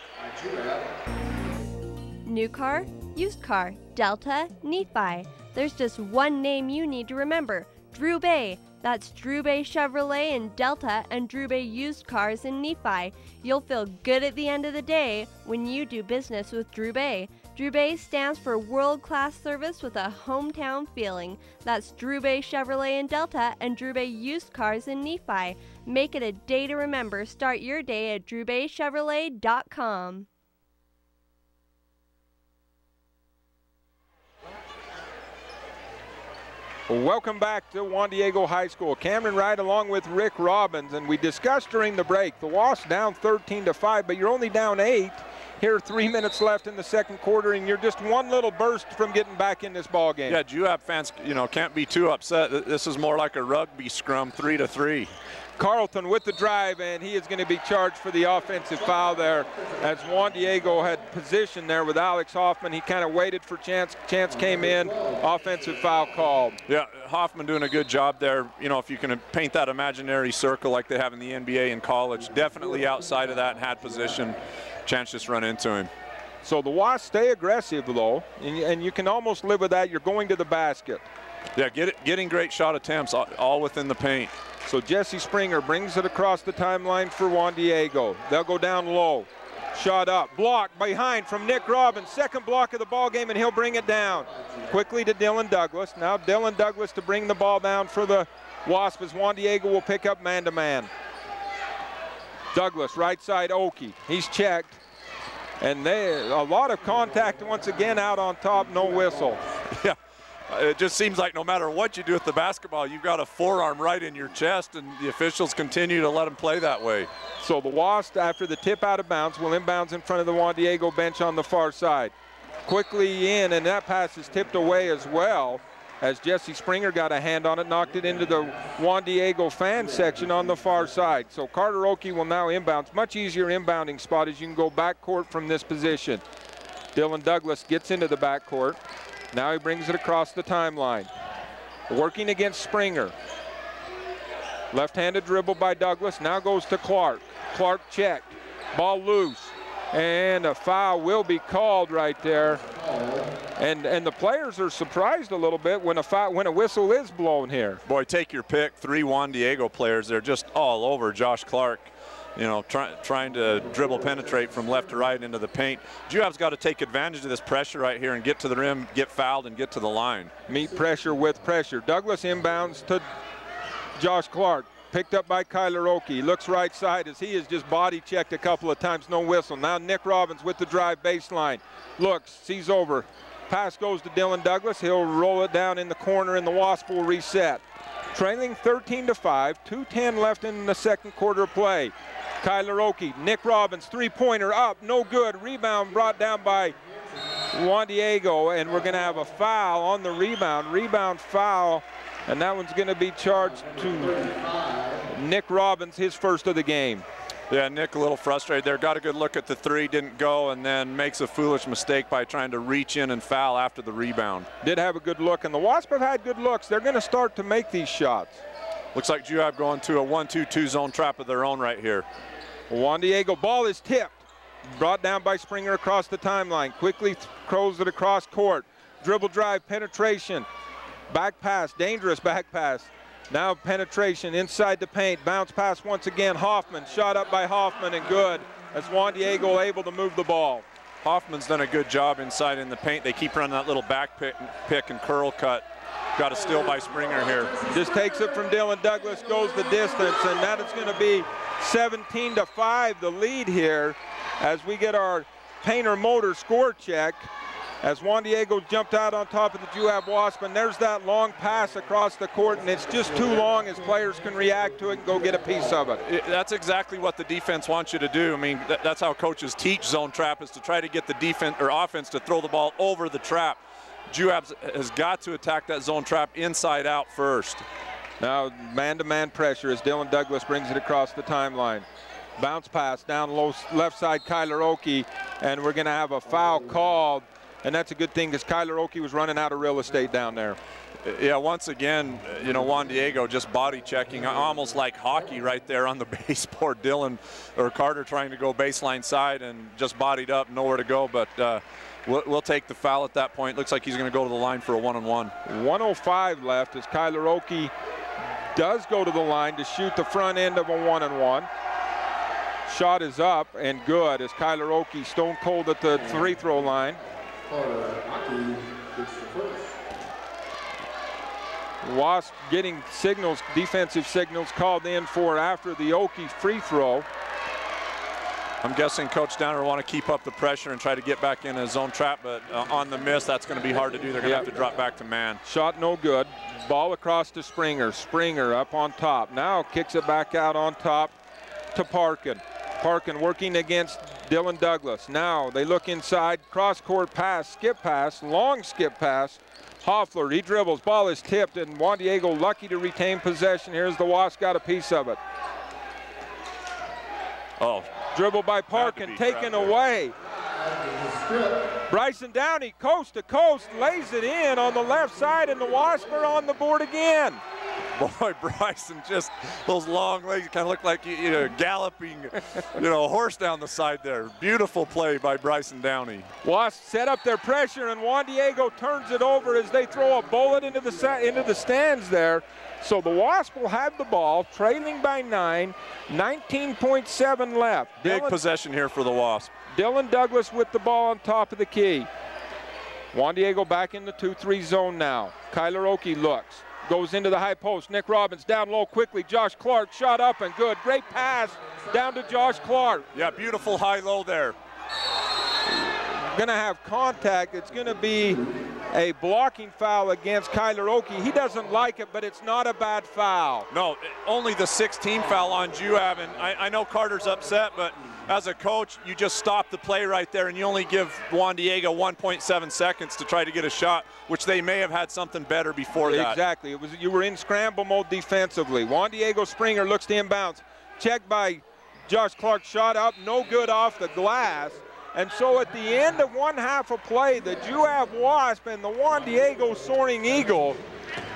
New car, used car, Delta, Nephi. There's just one name you need to remember. Drew Bay. That's Drew Bay Chevrolet in Delta and Drew Bay Used Cars in Nephi. You'll feel good at the end of the day when you do business with Drew Bay. Drew Bay stands for world-class service with a hometown feeling. That's Drew Bay Chevrolet in Delta and Drew Bay Used Cars in Nephi. Make it a day to remember. Start your day at drewbaychevrolet.com. Welcome back to Juan Diego High School. Cameron Wright along with Rick Robbins, and we discussed during the break, the Wasps down 13-5, but you're only down 8. Here, 3 minutes left in the second quarter, and you're just one little burst from getting back in this ball game. Yeah, Juab fans, you know, can't be too upset. This is more like a rugby scrum, 3-3. Carlton with the drive, and he is going to be charged for the offensive foul there as Juan Diego had position there with Alex Hoffman. He kind of waited for Chance. Chance came in, offensive foul called. Yeah, Hoffman doing a good job there. You know, if you can paint that imaginary circle like they have in the NBA and college, definitely outside of that and had position. Chance just run into him. So the Wasps stay aggressive, though, and you can almost live with that. You're going to the basket. Yeah, getting great shot attempts, all within the paint. So Jesse Springer brings it across the timeline for Juan Diego. They'll go down low. Shot up, blocked behind from Nick Robbins. Second block of the ball game, and he'll bring it down. Quickly to Dylan Douglas. Now Dylan Douglas to bring the ball down for the Wasp as Juan Diego will pick up man-to-man. Douglas, right side, Oki. He's checked. And a lot of contact once again out on top, no whistle. Yeah. It just seems like no matter what you do with the basketball, you've got a forearm right in your chest, and the officials continue to let them play that way. So the Wasps, after the tip out of bounds, will inbounds in front of the Juan Diego bench on the far side. Quickly in, and that pass is tipped away as well, as Jesse Springer got a hand on it, knocked it into the Juan Diego fan section on the far side. So Carter Oki will now inbounds. Much easier inbounding spot as you can go backcourt from this position. Dylan Douglas gets into the backcourt. Now he brings it across the timeline. Working against Springer. Left-handed dribble by Douglas. Now goes to Clark. Clark checked. Ball loose. And a foul will be called right there. And the players are surprised a little bit when a whistle is blown here. Boy, take your pick. 3 Juan Diego players. They're just all over Josh Clark. You know, trying to dribble penetrate from left to right into the paint. Juab's got to take advantage of this pressure right here and get to the rim, get fouled, and get to the line. Meet pressure with pressure. Douglas inbounds to Josh Clark. Picked up by Kyler Oki. Looks right side as he has just body checked a couple of times, no whistle. Now Nick Robbins with the drive baseline. Looks, sees over. Pass goes to Dylan Douglas. He'll roll it down in the corner and the Wasp will reset. Trailing 13-5, 2:10 left in the second quarter of play. Kyler Oki, Nick Robbins, three-pointer up, no good. Rebound brought down by Juan Diego, and we're going to have a foul on the rebound. Rebound foul, and that one's going to be charged to Nick Robbins, his first of the game. Yeah, Nick a little frustrated there. Got a good look at the three, didn't go, and then makes a foolish mistake by trying to reach in and foul after the rebound. Did have a good look, and the Wasps have had good looks. They're going to start to make these shots. Looks like Juab going to a 1-2-2 zone trap of their own right here. Juan Diego, ball is tipped. Brought down by Springer across the timeline. Quickly throws it across court. Dribble drive, penetration. Back pass, dangerous back pass. Now penetration inside the paint. Bounce pass once again. Hoffman, shot up by Hoffman and good as Juan Diego able to move the ball. Hoffman's done a good job inside in the paint. They keep running that little back pick and curl cut. Got a steal by Springer here. Just takes it from Dylan Douglas, goes the distance, and that is going to be 17-5, the lead here as we get our Painter Motor score check as Juan Diego jumped out on top of the Juab Wasp, and there's that long pass across the court, and it's just too long as players can react to it and go get a piece of it. That's exactly what the defense wants you to do. I mean, that's how coaches teach zone trap, is to try to get the defense or offense to throw the ball over the trap. Juab has got to attack that zone trap inside out first. Now man-to-man pressure as Dylan Douglas brings it across the timeline. Bounce pass down low left side, Kyler Oki, and we're going to have a foul called, and that's a good thing because Kyler Oki was running out of real estate down there. Yeah, once again, you know, Juan Diego just body checking, almost like hockey right there on the baseboard. Dylan or Carter trying to go baseline side and just bodied up, nowhere to go, but we'll take the foul at that point. Looks like he's going to go to the line for a one-on-one. 1:05 left as Kyler Oki does go to the line to shoot the front end of a one-on-one. Shot is up and good as Kyler Oki stone cold at the free throw line. Wasp getting signals, defensive signals called in for after the Oki free throw. I'm guessing Coach Downer want to keep up the pressure and try to get back in a zone trap, but on the miss, that's going to be hard to do. They're going to have to drop back to man. Shot no good. Ball across to Springer. Springer up on top. Now kicks it back out on top to Parkin. Parkin working against Dylan Douglas. Now they look inside. Cross-court pass, skip pass, long skip pass. Hoffler, he dribbles. Ball is tipped, and Juan Diego lucky to retain possession. Here's the Wasp, got a piece of it. Oh. Dribble by Parkin, taken away. Bryson Downey, coast to coast, lays it in on the left side, and the Wasp are on the board again. Boy, Bryson, just those long legs kind of look like galloping, horse down the side there. Beautiful play by Bryson Downey. Wasp set up their pressure, and Juan Diego turns it over as they throw a bullet into the stands there. So the Wasp will have the ball, trailing by 9, 19.7 left. Big possession here for the Wasp. Dylan Douglas with the ball on top of the key. Juan Diego back in the 2-3 zone now. Kyler Oakey looks. Goes into the high post. Nick Robbins down low quickly. Josh Clark shot up and good. Great pass down to Josh Clark. Yeah, beautiful high-low there. Going to have contact. It's going to be a blocking foul against Kyler Oakey. He doesn't like it, but it's not a bad foul. No, only the 16th foul on Juab, and I know Carter's upset, but as a coach, you just stop the play right there, and you only give Juan Diego 1.7 seconds to try to get a shot, which they may have had something better before that. Exactly. You were in scramble mode defensively. Juan Diego Springer looks to inbounds. Checked by Josh Clark, shot up, no good off the glass. And so at the end of one half of play, the Juab Wasp and the Juan Diego Soaring Eagle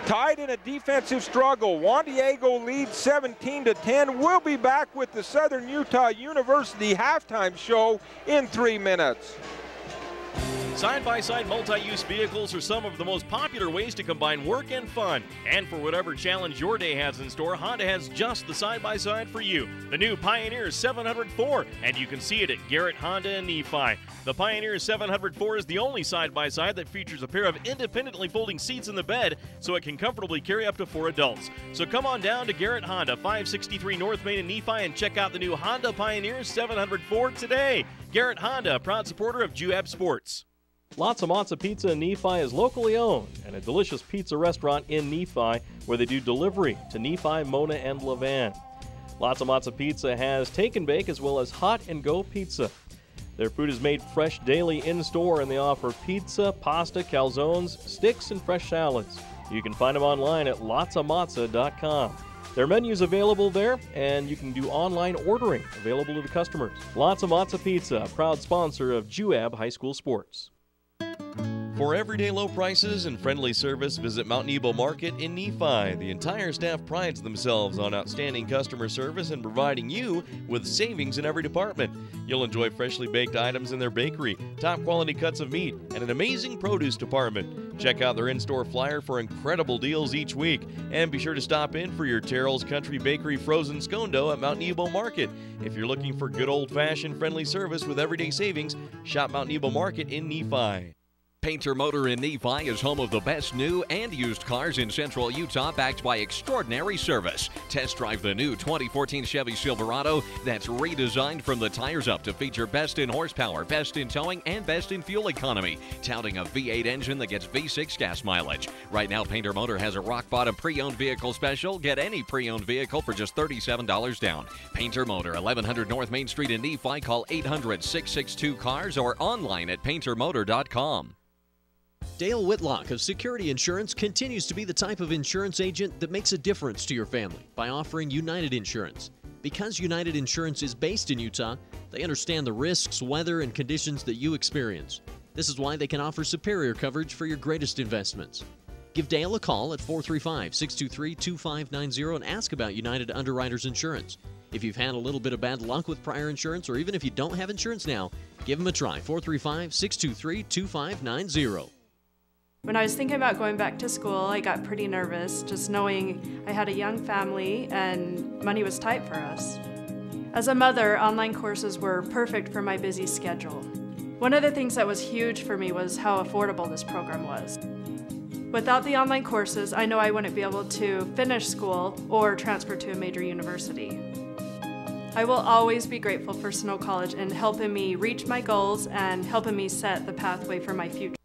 tied in a defensive struggle. Juan Diego leads 17-10. We'll be back with the Southern Utah University halftime show in 3 minutes. Side-by-side multi-use vehicles are some of the most popular ways to combine work and fun. And for whatever challenge your day has in store, Honda has just the side-by-side for you. The new Pioneer 704, and you can see it at Garrett Honda in Nephi. The Pioneer 704 is the only side-by-side that features a pair of independently folding seats in the bed, so it can comfortably carry up to 4 adults. So come on down to Garrett Honda, 563 North Main in Nephi, and check out the new Honda Pioneer 704 today. Garrett Honda, a proud supporter of Juab Sports. Lots of Matza Pizza in Nephi is locally owned and a delicious pizza restaurant in Nephi where they do delivery to Nephi, Mona, and Levan. Lots of Matza Pizza has take and bake as well as hot and go pizza. Their food is made fresh daily in store and they offer pizza, pasta, calzones, sticks, and fresh salads. You can find them online at lotsamatza.com. Their menu is available there, and you can do online ordering available to the customers. Lots of Matza Pizza, a proud sponsor of Juab High School Sports. For everyday low prices and friendly service, visit Mount Nebo Market in Nephi. The entire staff prides themselves on outstanding customer service and providing you with savings in every department. You'll enjoy freshly baked items in their bakery, top quality cuts of meat, and an amazing produce department. Check out their in-store flyer for incredible deals each week. And be sure to stop in for your Terrell's Country Bakery frozen scone dough at Mount Nebo Market. If you're looking for good old-fashioned friendly service with everyday savings, shop Mount Nebo Market in Nephi. Painter Motor in Nephi is home of the best new and used cars in Central Utah, backed by extraordinary service. Test drive the new 2014 Chevy Silverado that's redesigned from the tires up to feature best in horsepower, best in towing, and best in fuel economy, touting a V8 engine that gets V6 gas mileage. Right now, Painter Motor has a rock-bottom pre-owned vehicle special. Get any pre-owned vehicle for just $37 down. Painter Motor, 1100 North Main Street in Nephi. Call 800-662-CARS or online at paintermotor.com. Dale Whitlock of Security Insurance continues to be the type of insurance agent that makes a difference to your family by offering United Insurance. Because United Insurance is based in Utah, they understand the risks, weather, and conditions that you experience. This is why they can offer superior coverage for your greatest investments. Give Dale a call at 435-623-2590 and ask about United Underwriters Insurance. If you've had a little bit of bad luck with prior insurance, or even if you don't have insurance now, give them a try. 435-623-2590. When I was thinking about going back to school, I got pretty nervous, just knowing I had a young family and money was tight for us. As a mother, online courses were perfect for my busy schedule. One of the things that was huge for me was how affordable this program was. Without the online courses, I know I wouldn't be able to finish school or transfer to a major university. I will always be grateful for Snow College in helping me reach my goals and helping me set the pathway for my future.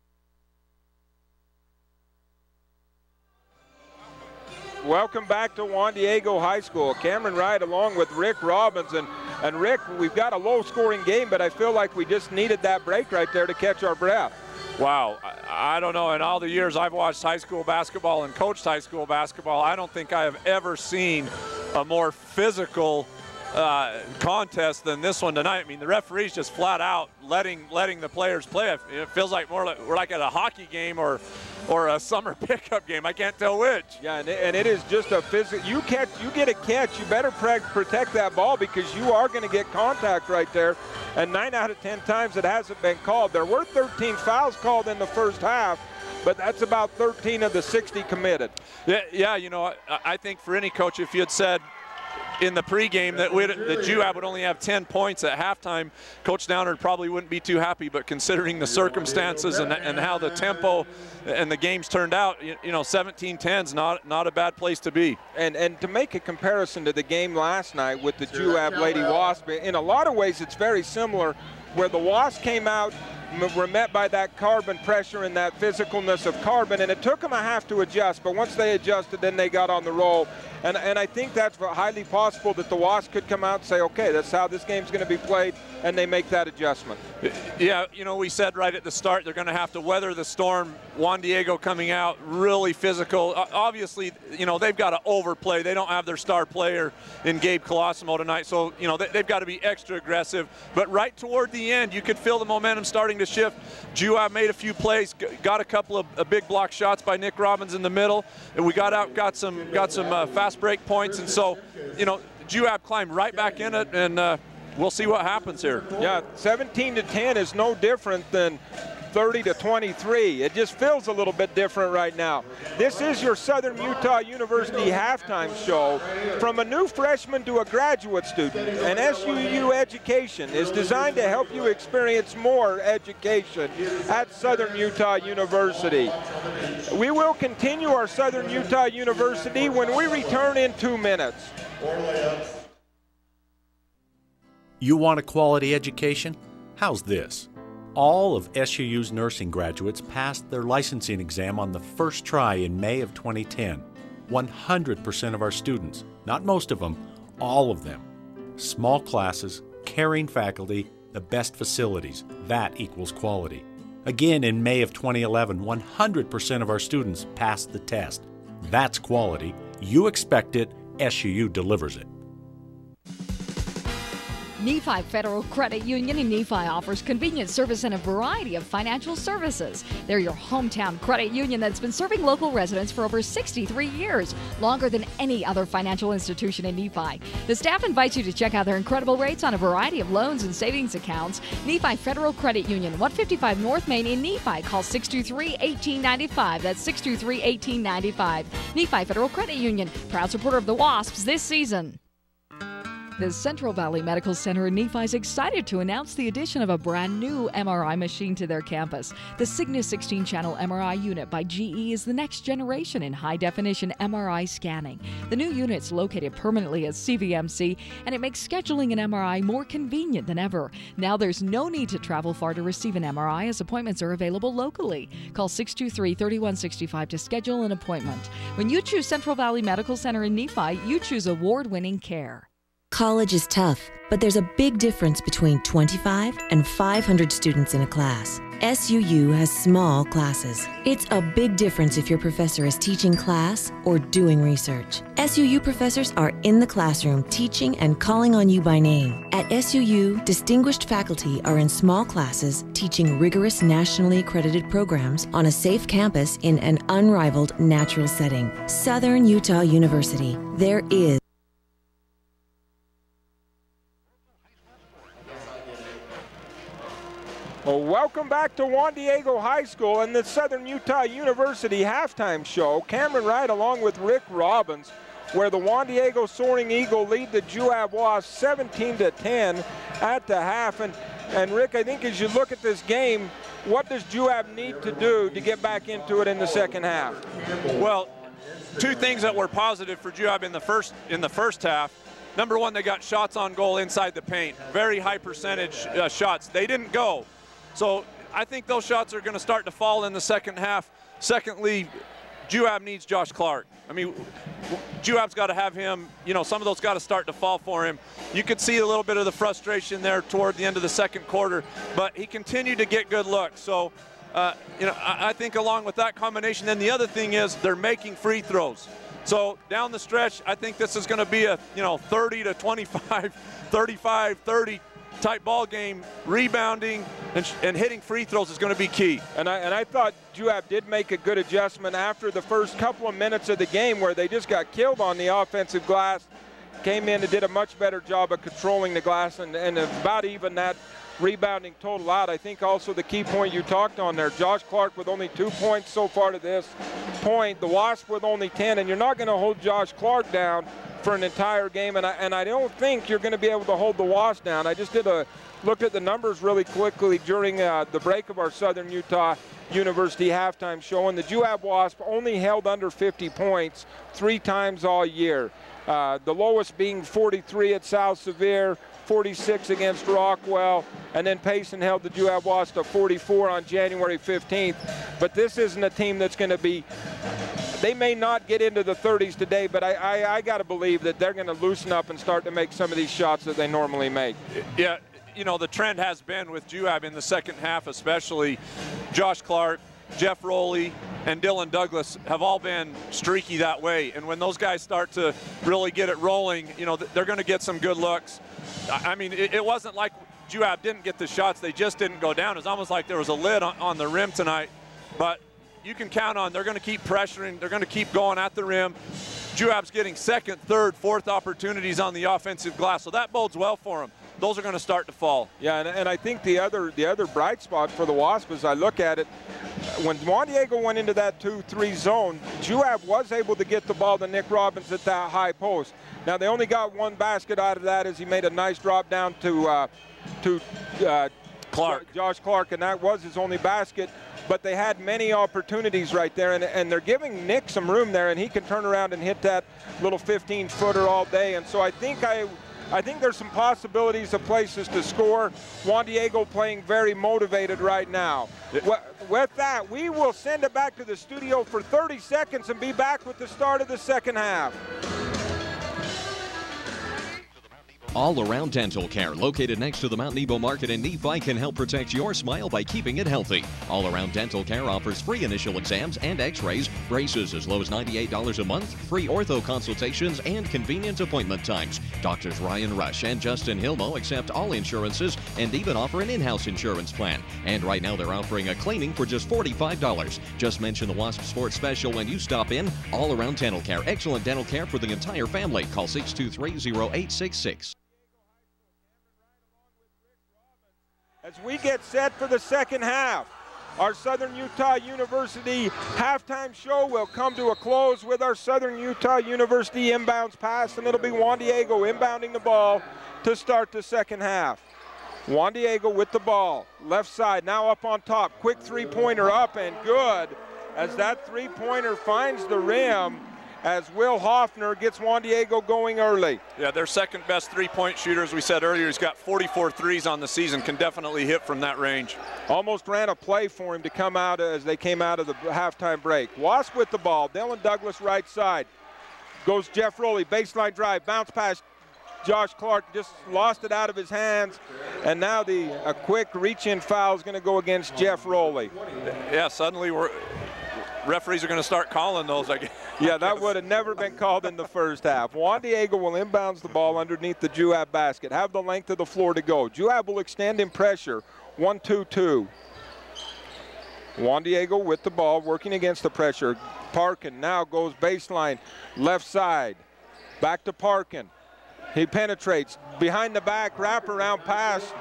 Welcome back to Juan Diego High School. Cameron Wright along with Rick Robbins. And Rick, we've got a low-scoring game, but I feel like we just needed that break right there to catch our breath. Wow, I don't know. In all the years I've watched high school basketball and coached high school basketball, I don't think I have ever seen a more physical contest than this one tonight. I mean, the referee's just flat out letting the players play. It feels like we're like at a hockey game or or a summer pickup game. I can't tell which. Yeah, and it is just a physical. You get a catch, you better protect that ball because you are going to get contact right there. And 9 out of 10 times it hasn't been called. There were 13 fouls called in the first half, but that's about 13 of the 60 committed. Yeah, you know, I think for any coach, if you had said in the pregame that Juab would only have 10 points at halftime, Coach Downer probably wouldn't be too happy. But considering the circumstances and how the tempo and the games turned out, you know, 17-10 is not a bad place to be. And to make a comparison to the game last night with the Juab Lady Wasp, in a lot of ways it's very similar, where the Wasps came out, were met by that Carbon pressure and that physicalness of Carbon, and it took them a half to adjust, but once they adjusted, then they got on the roll. And I think that's highly possible that the Wasps could come out and say, okay, that's how this game's going to be played, and they make that adjustment. Yeah, you know, we said right at the start they're going to have to weather the storm. Juan Diego coming out really physical. Obviously, you know, they've got to overplay. They don't have their star player in Gabe Colosimo tonight, so, you know, they've got to be extra aggressive. But right toward the end, you could feel the momentum starting to shift. Juab made a few plays, got a couple of big block shots by Nick Robbins in the middle, and we got some fast break points, and so, you know, Juab climbed right back in it, and we'll see what happens here. Yeah, 17-10 is no different than 30-23. It just feels a little bit different right now. This is your Southern Utah University halftime show. From a new freshman to a graduate student, an SUU education is designed to help you experience more education at Southern Utah University. We will continue our Southern Utah University when we return in 2 minutes. You want a quality education? How's this? All of SUU's nursing graduates passed their licensing exam on the first try in May of 2010. 100% of our students, not most of them, all of them. Small classes, caring faculty, the best facilities, that equals quality. Again, in May of 2011, 100% of our students passed the test. That's quality. You expect it, SUU delivers it. Nephi Federal Credit Union in Nephi offers convenient service and a variety of financial services. They're your hometown credit union that's been serving local residents for over 63 years, longer than any other financial institution in Nephi. The staff invites you to check out their incredible rates on a variety of loans and savings accounts. Nephi Federal Credit Union, 155 North Main in Nephi. Call 623-1895. That's 623-1895. Nephi Federal Credit Union, proud supporter of the Wasps this season. The Central Valley Medical Center in Nephi is excited to announce the addition of a brand new MRI machine to their campus. The Cygnus 16-channel MRI unit by GE is the next generation in high-definition MRI scanning. The new unit's located permanently at CVMC, and it makes scheduling an MRI more convenient than ever. Now there's no need to travel far to receive an MRI, as appointments are available locally. Call 623-3165 to schedule an appointment. When you choose Central Valley Medical Center in Nephi, you choose award-winning care. College is tough, but there's a big difference between 25 and 500 students in a class. SUU has small classes. It's a big difference if your professor is teaching class or doing research. SUU professors are in the classroom teaching and calling on you by name. At SUU, distinguished faculty are in small classes teaching rigorous nationally accredited programs on a safe campus in an unrivaled natural setting. Southern Utah University. There is Well, welcome back to Juan Diego High School and the Southern Utah University halftime show. Cameron Wright along with Rick Robbins, where the Juan Diego Soaring Eagle lead the Juab Wasps 17-10 at the half. And Rick, I think as you look at this game, what does Juab need to do to get back into it in the second half? Well, two things that were positive for Juab in the first half. Number one, they got shots on goal inside the paint. Very high percentage shots. They didn't go. So I think those shots are going to start to fall in the second half. Secondly, Juab needs Josh Clark. I mean, Juab's got to have him, you know, some of those got to start to fall for him. You could see a little bit of the frustration there toward the end of the second quarter, but he continued to get good looks. So, you know, I think along with that combination, then the other thing is they're making free throws. So down the stretch, I think this is going to be a, you know, 30-25, 35-30 tight ball game, rebounding and hitting free throws is going to be key. And I thought Juab did make a good adjustment after the first couple of minutes of the game where they just got killed on the offensive glass. Came in and did a much better job of controlling the glass and about even that rebounding total out. I think also the key point you talked on there, Josh Clark with only 2 points so far to this point, the Wasp with only 10, and you're not going to hold Josh Clark down for an entire game, and I don't think you're going to be able to hold the Wasp down. I just looked at the numbers really quickly during the break of our Southern Utah University halftime show, and the Juab Wasp only held under 50 points 3 times all year. The lowest being 43 at South Sevier, 46 against Rockwell, and then Payson held the Juab Wasp to 44 on January 15th. But this isn't a team that's going to be, they may not get into the 30s today, but I got to believe that they're going to loosen up and start to make some of these shots that they normally make. Yeah, you know, the trend has been with Juab in the second half, especially Josh Clark, Jeff Rowley, and Dylan Douglas have all been streaky that way. And when those guys start to really get it rolling, you know, they're going to get some good looks. I mean, it wasn't like Juab didn't get the shots. They just didn't go down. It's almost like there was a lid on the rim tonight. But you can count on they're going to keep pressuring. They're going to keep going at the rim. Juab's getting second, third, fourth opportunities on the offensive glass. So that bodes well for them. Those are going to start to fall. Yeah, and I think the other bright spot for the Wasp, as I look at it, when Juan Diego went into that 2-3 zone, Juab was able to get the ball to Nick Robbins at that high post. Now, they only got one basket out of that as he made a nice drop down to Clark. Josh Clark, and that was his only basket. But they had many opportunities right there, and they're giving Nick some room there, and he can turn around and hit that little 15-footer all day. And so I think there's some possibilities of places to score. Juan Diego playing very motivated right now. With that, we will send it back to the studio for 30 seconds and be back with the start of the second half. All Around Dental Care, located next to the Mount Nebo Market in Nephi, can help protect your smile by keeping it healthy. All Around Dental Care offers free initial exams and x-rays, braces as low as $98 a month, free ortho consultations, and convenient appointment times. Doctors Ryan Rush and Justin Hilmo accept all insurances and even offer an in-house insurance plan. And right now they're offering a cleaning for just $45. Just mention the Wasp Sports Special when you stop in. All Around Dental Care, excellent dental care for the entire family. Call 623-0866. As we get set for the second half, our Southern Utah University halftime show will come to a close with our Southern Utah University inbounds pass, and it'll be Juan Diego inbounding the ball to start the second half. Juan Diego with the ball, left side, now up on top. Quick three-pointer up and good as that three-pointer finds the rim as Will Hoffner gets Juan Diego going early. Yeah, their second best three-point shooter, as we said earlier. He's got 44 threes on the season, can definitely hit from that range. Almost ran a play for him to come out as they came out of the halftime break. Wasp with the ball, Dylan Douglas right side. Goes Jeff Rowley, baseline drive, bounce pass. Josh Clark just lost it out of his hands, and now a quick reach-in foul is going to go against Jeff Rowley. Yeah, suddenly referees are going to start calling those, I guess. Yeah, that would have never been called in the first half. Juan Diego will inbounds the ball underneath the Juab basket, have the length of the floor to go. Juab will extend in pressure, 1-2-2. Juan Diego with the ball, working against the pressure. Parkin now goes baseline, left side, back to Parkin. He penetrates, behind the back, wraparound pass,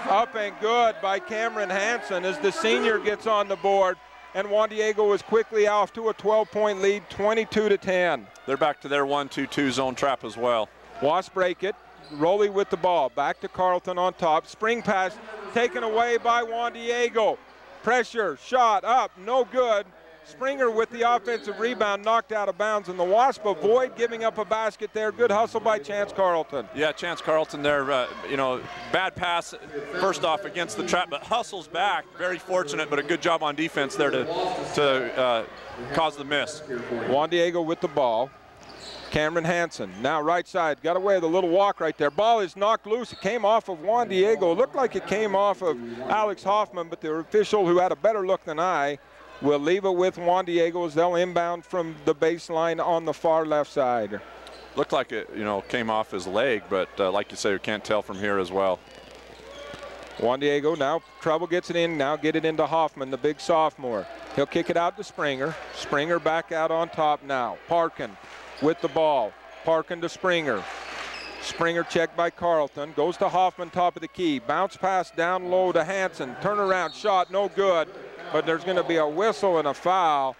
up and good by Cameron Hansen as the senior gets on the board. And Juan Diego is quickly off to a 12-point lead, 22-10. They're back to their 1-2-2 zone trap as well. Wasp break it. Rowley with the ball. Back to Carlton on top. Spring pass taken away by Juan Diego. Pressure, shot up, no good. Springer with the offensive rebound, knocked out of bounds, and the Wasp avoid giving up a basket there. Good hustle by Chance Carlton. Yeah, Chance Carlton there, bad pass first off against the trap, but hustles back. Very fortunate, but a good job on defense there to cause the miss. Juan Diego with the ball. Cameron Hansen, now right side, got away with a little walk right there. Ball is knocked loose. It came off of Juan Diego. It looked like it came off of Alex Hoffman, but the official who had a better look than I will leave it with Juan Diego as they'll inbound from the baseline on the far left side. Looked like it, came off his leg, but like you say, you can't tell from here as well. Juan Diego now trouble gets it in, now get it into Hoffman, the big sophomore. He'll kick it out to Springer. Springer back out on top now. Parkin with the ball. Parkin to Springer. Springer checked by Carlton. Goes to Hoffman, top of the key. Bounce pass down low to Hansen. Turnaround shot, no good. But there's going to be a whistle and a foul.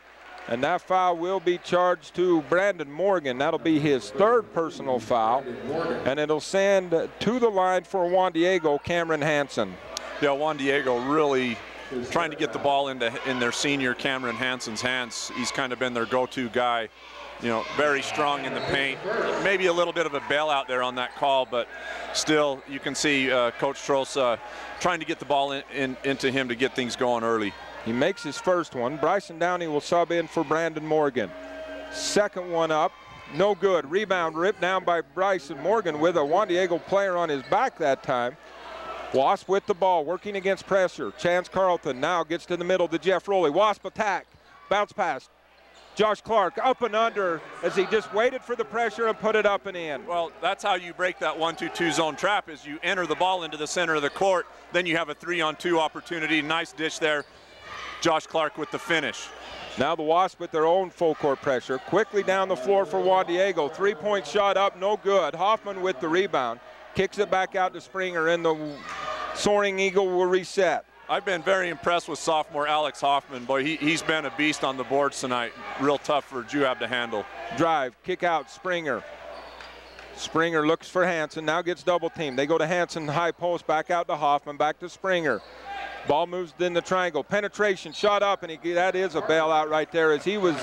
And that foul will be charged to Brandon Morgan. That'll be his third personal foul. And it'll send to the line for Juan Diego, Cameron Hansen. Yeah, Juan Diego really trying to get the ball in their senior Cameron Hansen's hands. He's kind of been their go-to guy. You know, very strong in the paint. Maybe a little bit of a bailout there on that call, but still you can see Coach Trost trying to get the ball into him to get things going early. He makes his first one. Bryson Downey will sub in for Brandon Morgan. Second one up, no good. Rebound ripped down by Bryson Morgan with a Juan Diego player on his back that time. Wasp with the ball, working against pressure. Chance Carlton now gets to the middle to Jeff Rowley. Wasp attack, bounce pass. Josh Clark up and under as he just waited for the pressure and put it up and in. Well, that's how you break that 1-2-2 zone trap, is you enter the ball into the center of the court, then you have a 3-on-2 opportunity. Nice dish there. Josh Clark with the finish. Now the Wasps with their own full court pressure. Quickly down the floor for Juan Diego. 3-point shot up, no good. Hoffman with the rebound. Kicks it back out to Springer, and the Soaring Eagle will reset. I've been very impressed with sophomore Alex Hoffman. Boy, he's been a beast on the boards tonight. Real tough for Juab to handle. Drive, kick out, Springer. Springer looks for Hansen, now gets double teamed. They go to Hansen, high post, back out to Hoffman, back to Springer. Ball moves in the triangle, penetration, shot up, and that is a bailout right there as he was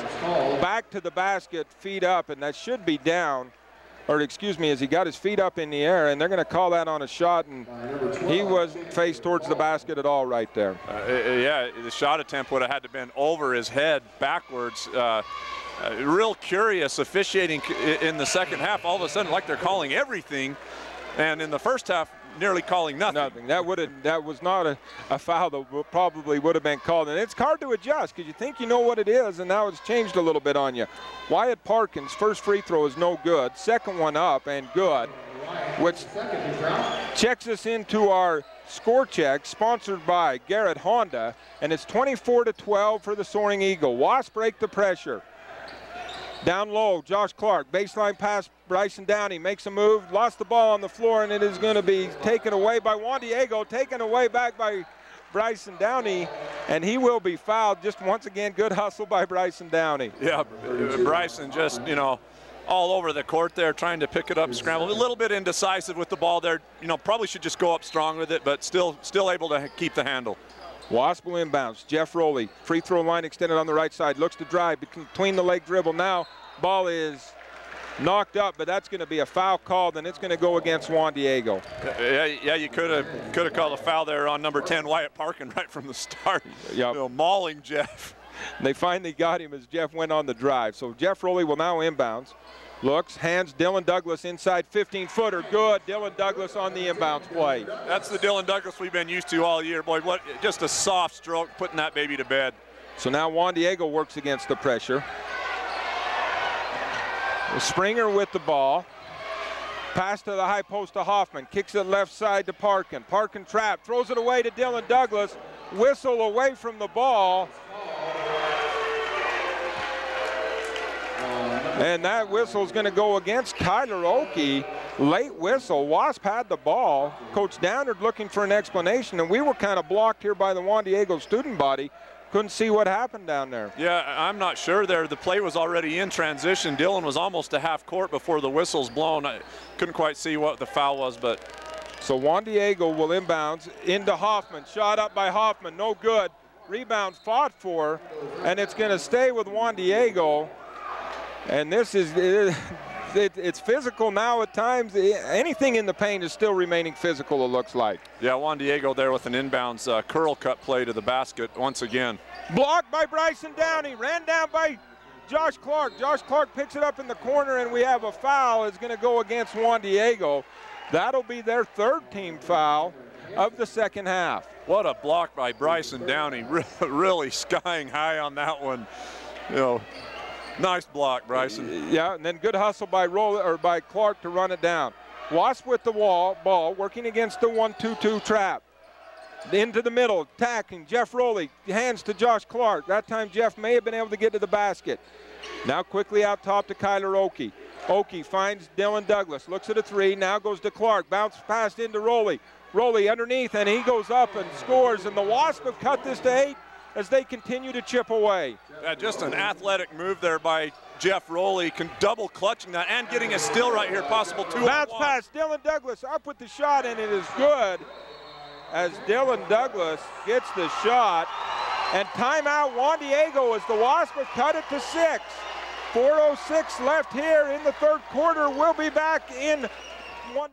back to the basket, feet up, and that should be down. Or excuse me, as he got his feet up in the air, and they're going to call that on a shot, and he wasn't faced towards the basket at all right there. Yeah, the shot attempt would have had to been over his head backwards. Real curious officiating in the second half. All of a sudden, like they're calling everything, and in the first half, nearly calling nothing. That was not a foul that probably would have been called. And it's hard to adjust because you think you know what it is, and now it's changed a little bit on you. Wyatt Parkins' first free throw is no good. Second one up and good, which checks us into our score check sponsored by Garrett Honda, and it's 24-12 for the Soaring Eagle. Wasp break the pressure. Down low, Josh Clark, baseline pass, Bryson Downey makes a move, lost the ball on the floor, and it is going to be taken away by Juan Diego, taken away back by Bryson Downey, and he will be fouled. Just once again, good hustle by Bryson Downey. Yeah, Bryson just, you know, all over the court there, trying to pick it up and scramble. A little bit indecisive with the ball there. You know, probably should just go up strong with it, but still able to keep the handle. Wasp will inbounds. Jeff Rowley, free throw line extended on the right side, looks to drive between the leg dribble. Now ball is knocked up, but that's going to be a foul called, and it's going to go against Juan Diego. Yeah, you could have called a foul there on number 10, Wyatt Parkin, right from the start. Yep. You know, mauling Jeff. They finally got him as Jeff went on the drive. So Jeff Rowley will now inbounds. Looks, hands Dylan Douglas inside 15-footer. Good, Dylan Douglas on the inbounds play. That's the Dylan Douglas we've been used to all year. Boy, what just a soft stroke putting that baby to bed. So now Juan Diego works against the pressure. Springer with the ball. Pass to the high post to Hoffman. Kicks it left side to Parkin. Parkin trap, throws it away to Dylan Douglas. Whistle away from the ball. And that whistle is going to go against Kyler Oakey. Late whistle. Wasp had the ball. Coach Downard looking for an explanation, and we were kind of blocked here by the Juan Diego student body. Couldn't see what happened down there. Yeah, I'm not sure there. The play was already in transition. Dylan was almost to half court before the whistle's blown. I couldn't quite see what the foul was, but. So Juan Diego will inbounds into Hoffman. Shot up by Hoffman, no good. Rebound fought for, and it's going to stay with Juan Diego. And this is, it's physical now at times. Anything in the paint is still remaining physical, it looks like. Yeah, Juan Diego there with an inbounds curl cut play to the basket once again. Blocked by Bryson Downey, ran down by Josh Clark. Josh Clark picks it up in the corner, and we have a foul. It's going to go against Juan Diego. That'll be their third team foul of the second half. What a block by Bryson Downey, really skying high on that one. You know, nice block, Bryson. Yeah, and then good hustle by Clark to run it down. Wasp with the ball, working against the 1-2-2 trap. Into the middle, attacking. Jeff Rowley, hands to Josh Clark. That time Jeff may have been able to get to the basket. Now quickly out top to Kyler Oakey. Oakey finds Dylan Douglas, looks at a three, now goes to Clark. Bounce pass into Rowley. Rowley underneath, and he goes up and scores. And the Wasps have cut this to 8 as they continue to chip away. Yeah, just an athletic move there by Jeff Rowley, double clutching that and getting a steal right here, possible 2-on-1. Bounce pass, Dylan Douglas up with the shot, and it is good as Dylan Douglas gets the shot. And timeout Juan Diego as the Wasps have cut it to 6. 4:06 left here in the third quarter. We'll be back in 1 minute.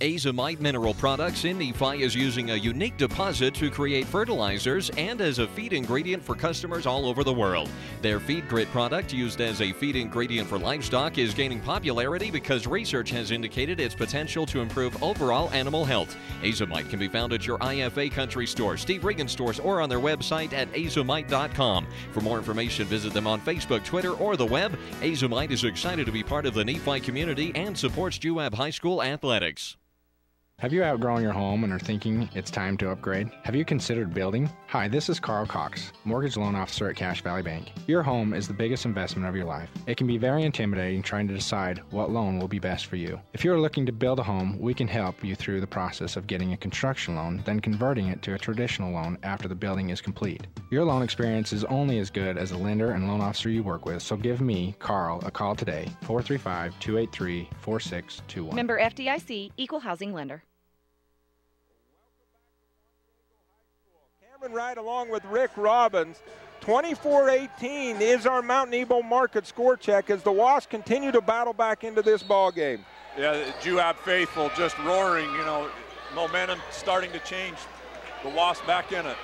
Azomite Mineral Products in Nephi is using a unique deposit to create fertilizers and as a feed ingredient for customers all over the world. Their Feed Grit product, used as a feed ingredient for livestock, is gaining popularity because research has indicated its potential to improve overall animal health. Azomite can be found at your IFA Country Store, Steve Regan stores, or on their website at azomite.com. For more information, visit them on Facebook, Twitter, or the web. Azomite is excited to be part of the Nephi community and supports Juab High School athletics. Have you outgrown your home and are thinking it's time to upgrade? Have you considered building? Hi, this is Carl Cox, mortgage loan officer at Cache Valley Bank. Your home is the biggest investment of your life. It can be very intimidating trying to decide what loan will be best for you. If you are looking to build a home, we can help you through the process of getting a construction loan, then converting it to a traditional loan after the building is complete. Your loan experience is only as good as the lender and loan officer you work with, so give me, Carl, a call today, 435-283-4621. Member FDIC, Equal Housing Lender. Right along with Rick Robbins. 24-18 is our Mount Nebo Market score check as the Wasps continue to battle back into this ball game. Yeah, the Juab faithful just roaring, momentum starting to change. The Wasps back in it.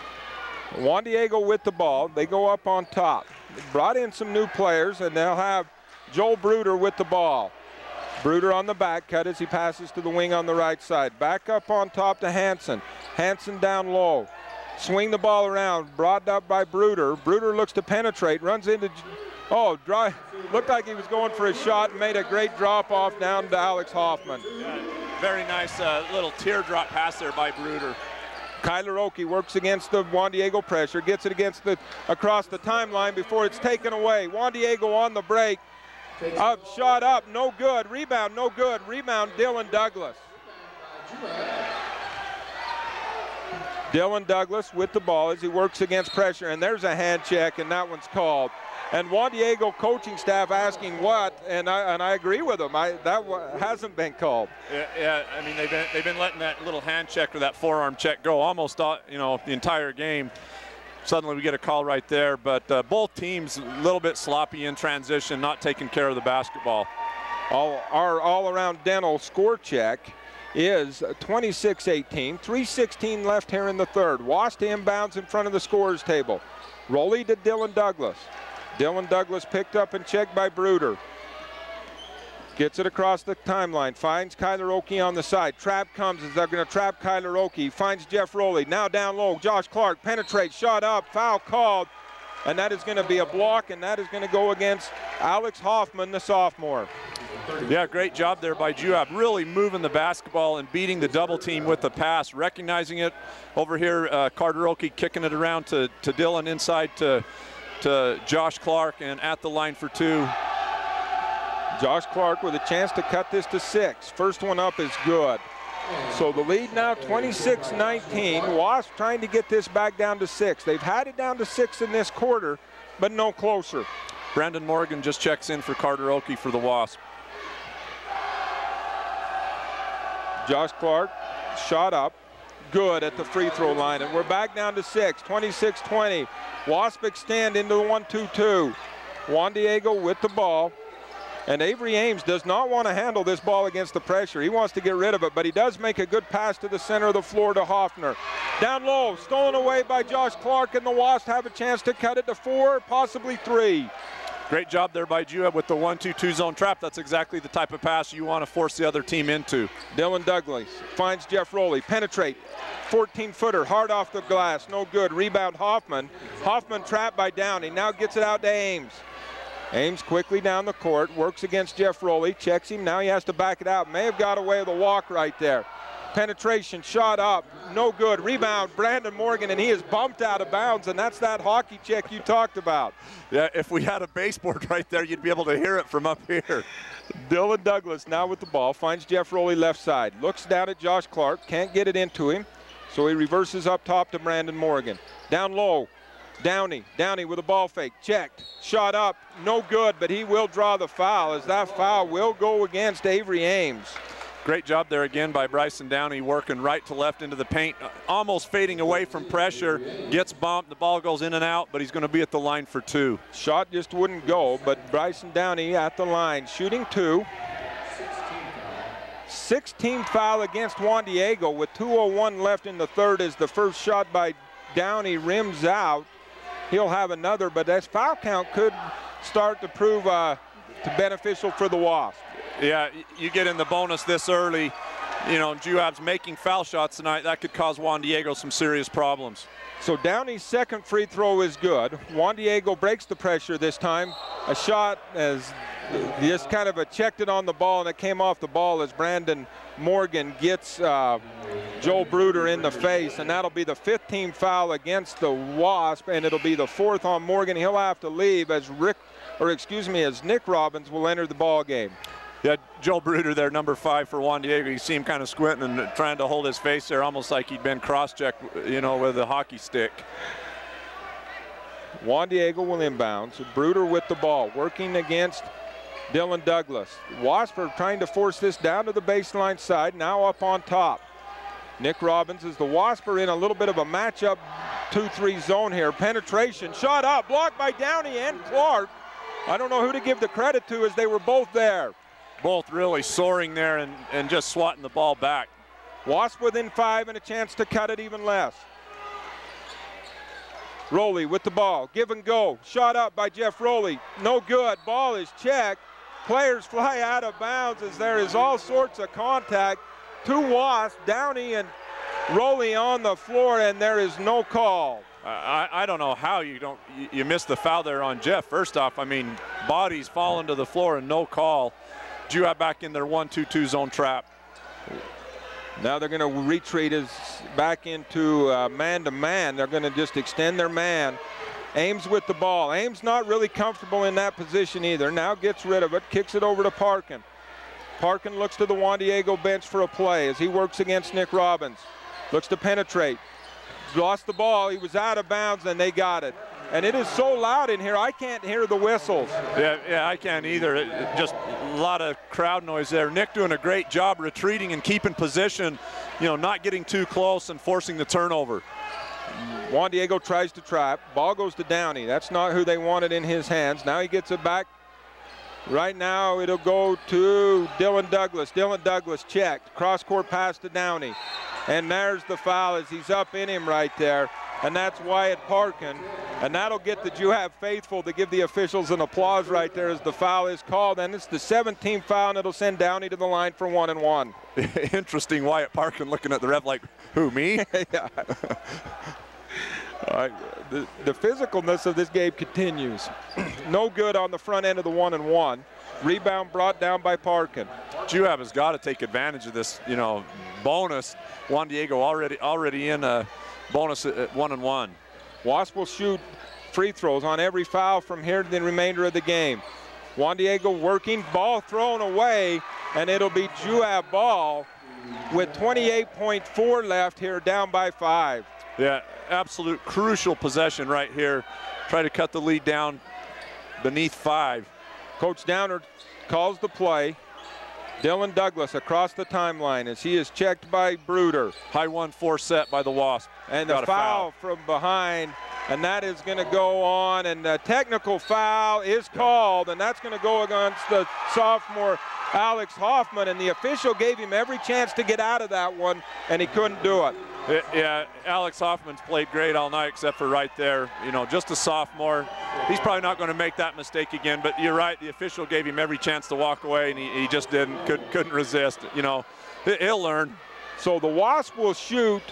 Juan Diego with the ball. They go up on top. They brought in some new players, and they'll have Joel Bruder with the ball. Bruder on the back cut as he passes to the wing on the right side. Back up on top to Hansen. Hansen down low. Swing the ball around, brought up by Bruder. Bruder looks to penetrate, runs into, looked like he was going for a shot and made a great drop off down to Alex Hoffman. Yeah, very nice little teardrop pass there by Bruder. Kyler Oakey works against the Juan Diego pressure, gets it across the timeline before it's taken away. Juan Diego on the break, up, shot up, no good, rebound, no good, rebound Dylan Douglas. Dylan Douglas with the ball as he works against pressure, and there's a hand check, and that one's called. And Juan Diego coaching staff asking what, and I agree with them. That hasn't been called. Yeah, I mean they've been letting that little hand check or that forearm check go almost the entire game. Suddenly we get a call right there, but both teams a little bit sloppy in transition, not taking care of the basketball. Our all-around dental score check is 26-18, 3:16 left here in the third. Wasp inbounds in front of the scorers table. Rowley to Dylan Douglas. Dylan Douglas picked up and checked by Bruder. Gets it across the timeline, finds Kyler Oakey on the side. Trap comes as they're going to trap Kyler Oakey. Finds Jeff Rowley, now down low. Josh Clark penetrates, shot up, foul called. And that is going to be a block, and that is going to go against Alex Hoffman, the sophomore. Yeah, great job there by Juab, really moving the basketball and beating the double team with the pass, recognizing it. Over here, Carter Oakey kicking it around to Dylan inside to Josh Clark, and at the line for two. Josh Clark with a chance to cut this to 6. First one up is good. So the lead now 26-19. Wasp trying to get this back down to 6. They've had it down to 6 in this quarter, but no closer. Brandon Morgan just checks in for Carter Oakey for the Wasp. Josh Clark shot up, good at the free throw line, and we're back down to 6, 26-20. Wasp extend into the 1-2-2. Juan Diego with the ball, and Avery Ames does not want to handle this ball against the pressure. He wants to get rid of it, but he does make a good pass to the center of the floor to Hoffner. Down low, stolen away by Josh Clark, and the Wasps have a chance to cut it to 4, possibly 3. Great job there by Juab with the 1-2-2 zone trap. That's exactly the type of pass you want to force the other team into. Dylan Douglas finds Jeff Rowley, penetrate, 14-footer, hard off the glass, no good. Rebound Hoffman. Hoffman trapped by Downey, now gets it out to Ames. Ames quickly down the court, works against Jeff Rowley, checks him, now he has to back it out. May have got away with a walk right there. Penetration, shot up, no good. Rebound, Brandon Morgan, and he is bumped out of bounds, and that's that hockey check you talked about. Yeah, if we had a baseboard right there, you'd be able to hear it from up here. Dylan Douglas now with the ball, finds Jeff Rowley left side, looks down at Josh Clark, can't get it into him, so he reverses up top to Brandon Morgan. Down low, Downey with a ball fake, checked, shot up, no good, but he will draw the foul, as that foul will go against Avery Ames. Great job there again by Bryson Downey, working right to left into the paint, almost fading away from pressure, gets bumped, the ball goes in and out, but he's going to be at the line for 2. Shot just wouldn't go, but Bryson Downey at the line, shooting 2. 16th foul against Juan Diego with 2:01 left in the third as the first shot by Downey rims out. He'll have another, but that foul count could start to prove beneficial for the Wasps. Yeah, you get in the bonus this early, you know, Juab's making foul shots tonight. That could cause Juan Diego some serious problems. So Downey's second free throw is good. Juan Diego breaks the pressure this time. A shot as just kind of checked it on the ball, and it came off the ball as Brandon Morgan gets Joel Bruder in the face, and that'll be the 15th foul against the Wasp, and it'll be the 4th on Morgan. He'll have to leave as Nick Robbins will enter the ball game. Yeah, Joel Bruder there, number 5 for Juan Diego. You see him kind of squinting and trying to hold his face there, almost like he'd been cross-checked, you know, with a hockey stick. Juan Diego will inbound. So Bruder with the ball, working against Dylan Douglas. Wasp are trying to force this down to the baseline side, now up on top. Nick Robbins, as the Wasp are in a little bit of a matchup 2-3 zone here. Penetration, shot up, blocked by Downey and Clark. I don't know who to give the credit to, as they were both there. Both really soaring there and just swatting the ball back. Wasp within 5 and a chance to cut it even less. Rowley with the ball, give and go. Shot up by Jeff Rowley, no good. Ball is checked. Players fly out of bounds as there is all sorts of contact. 2 Wasps, Downey and Rowley on the floor, and there is no call. I don't know how you missed the foul there on Jeff. First off, I mean, bodies falling to the floor and no call. Juab back in their 1-2-2 zone trap. Now they're going to retreat back into man-to-man. They're going to just extend their man. Ames with the ball. Ames not really comfortable in that position either. Now gets rid of it, kicks it over to Parkin. Parkin looks to the Juan Diego bench for a play as he works against Nick Robbins. Looks to penetrate. Lost the ball. He was out of bounds, and they got it. And it is so loud in here, I can't hear the whistles. Yeah, I can't either. Just a lot of crowd noise there. Nick doing a great job retreating and keeping position, you know, not getting too close and forcing the turnover. Juan Diego tries to trap. Ball goes to Downey. That's not who they wanted in his hands. Now he gets it back. Right now it'll go to Dylan Douglas. Dylan Douglas checked. Cross-court pass to Downey. And there's the foul as he's up in him right there. And that's Wyatt Parkin. And that'll get the Juab faithful to give the officials an applause right there as the foul is called. And it's the 17th foul, and it'll send Downey to the line for 1-1. Interesting, Wyatt Parkin looking at the ref like, who, me? Yeah. The physicalness of this game continues. No good on the front end of the 1-1. Rebound brought down by Parkin. Juab has got to take advantage of this, you know, bonus. Juan Diego already in a bonus at 1-1. Wasp will shoot free throws on every foul from here to the remainder of the game. Juan Diego working, ball thrown away, and it'll be Juab ball with 28.4 left here, down by 5. Yeah, absolute crucial possession right here. Try to cut the lead down beneath 5. Coach Downer calls the play. Dylan Douglas across the timeline as he is checked by Bruder. High 1-4 set by the Wasp. And the foul from behind, and that is going to go on, and the technical foul is called, and that's going to go against the sophomore Alex Hoffman, and the official gave him every chance to get out of that one, and he couldn't do it. Yeah, Alex Hoffman's played great all night except for right there. You know, just a sophomore. He's probably not going to make that mistake again, but you're right, the official gave him every chance to walk away, and he just couldn't resist. You know, he'll learn. So the Wasp will shoot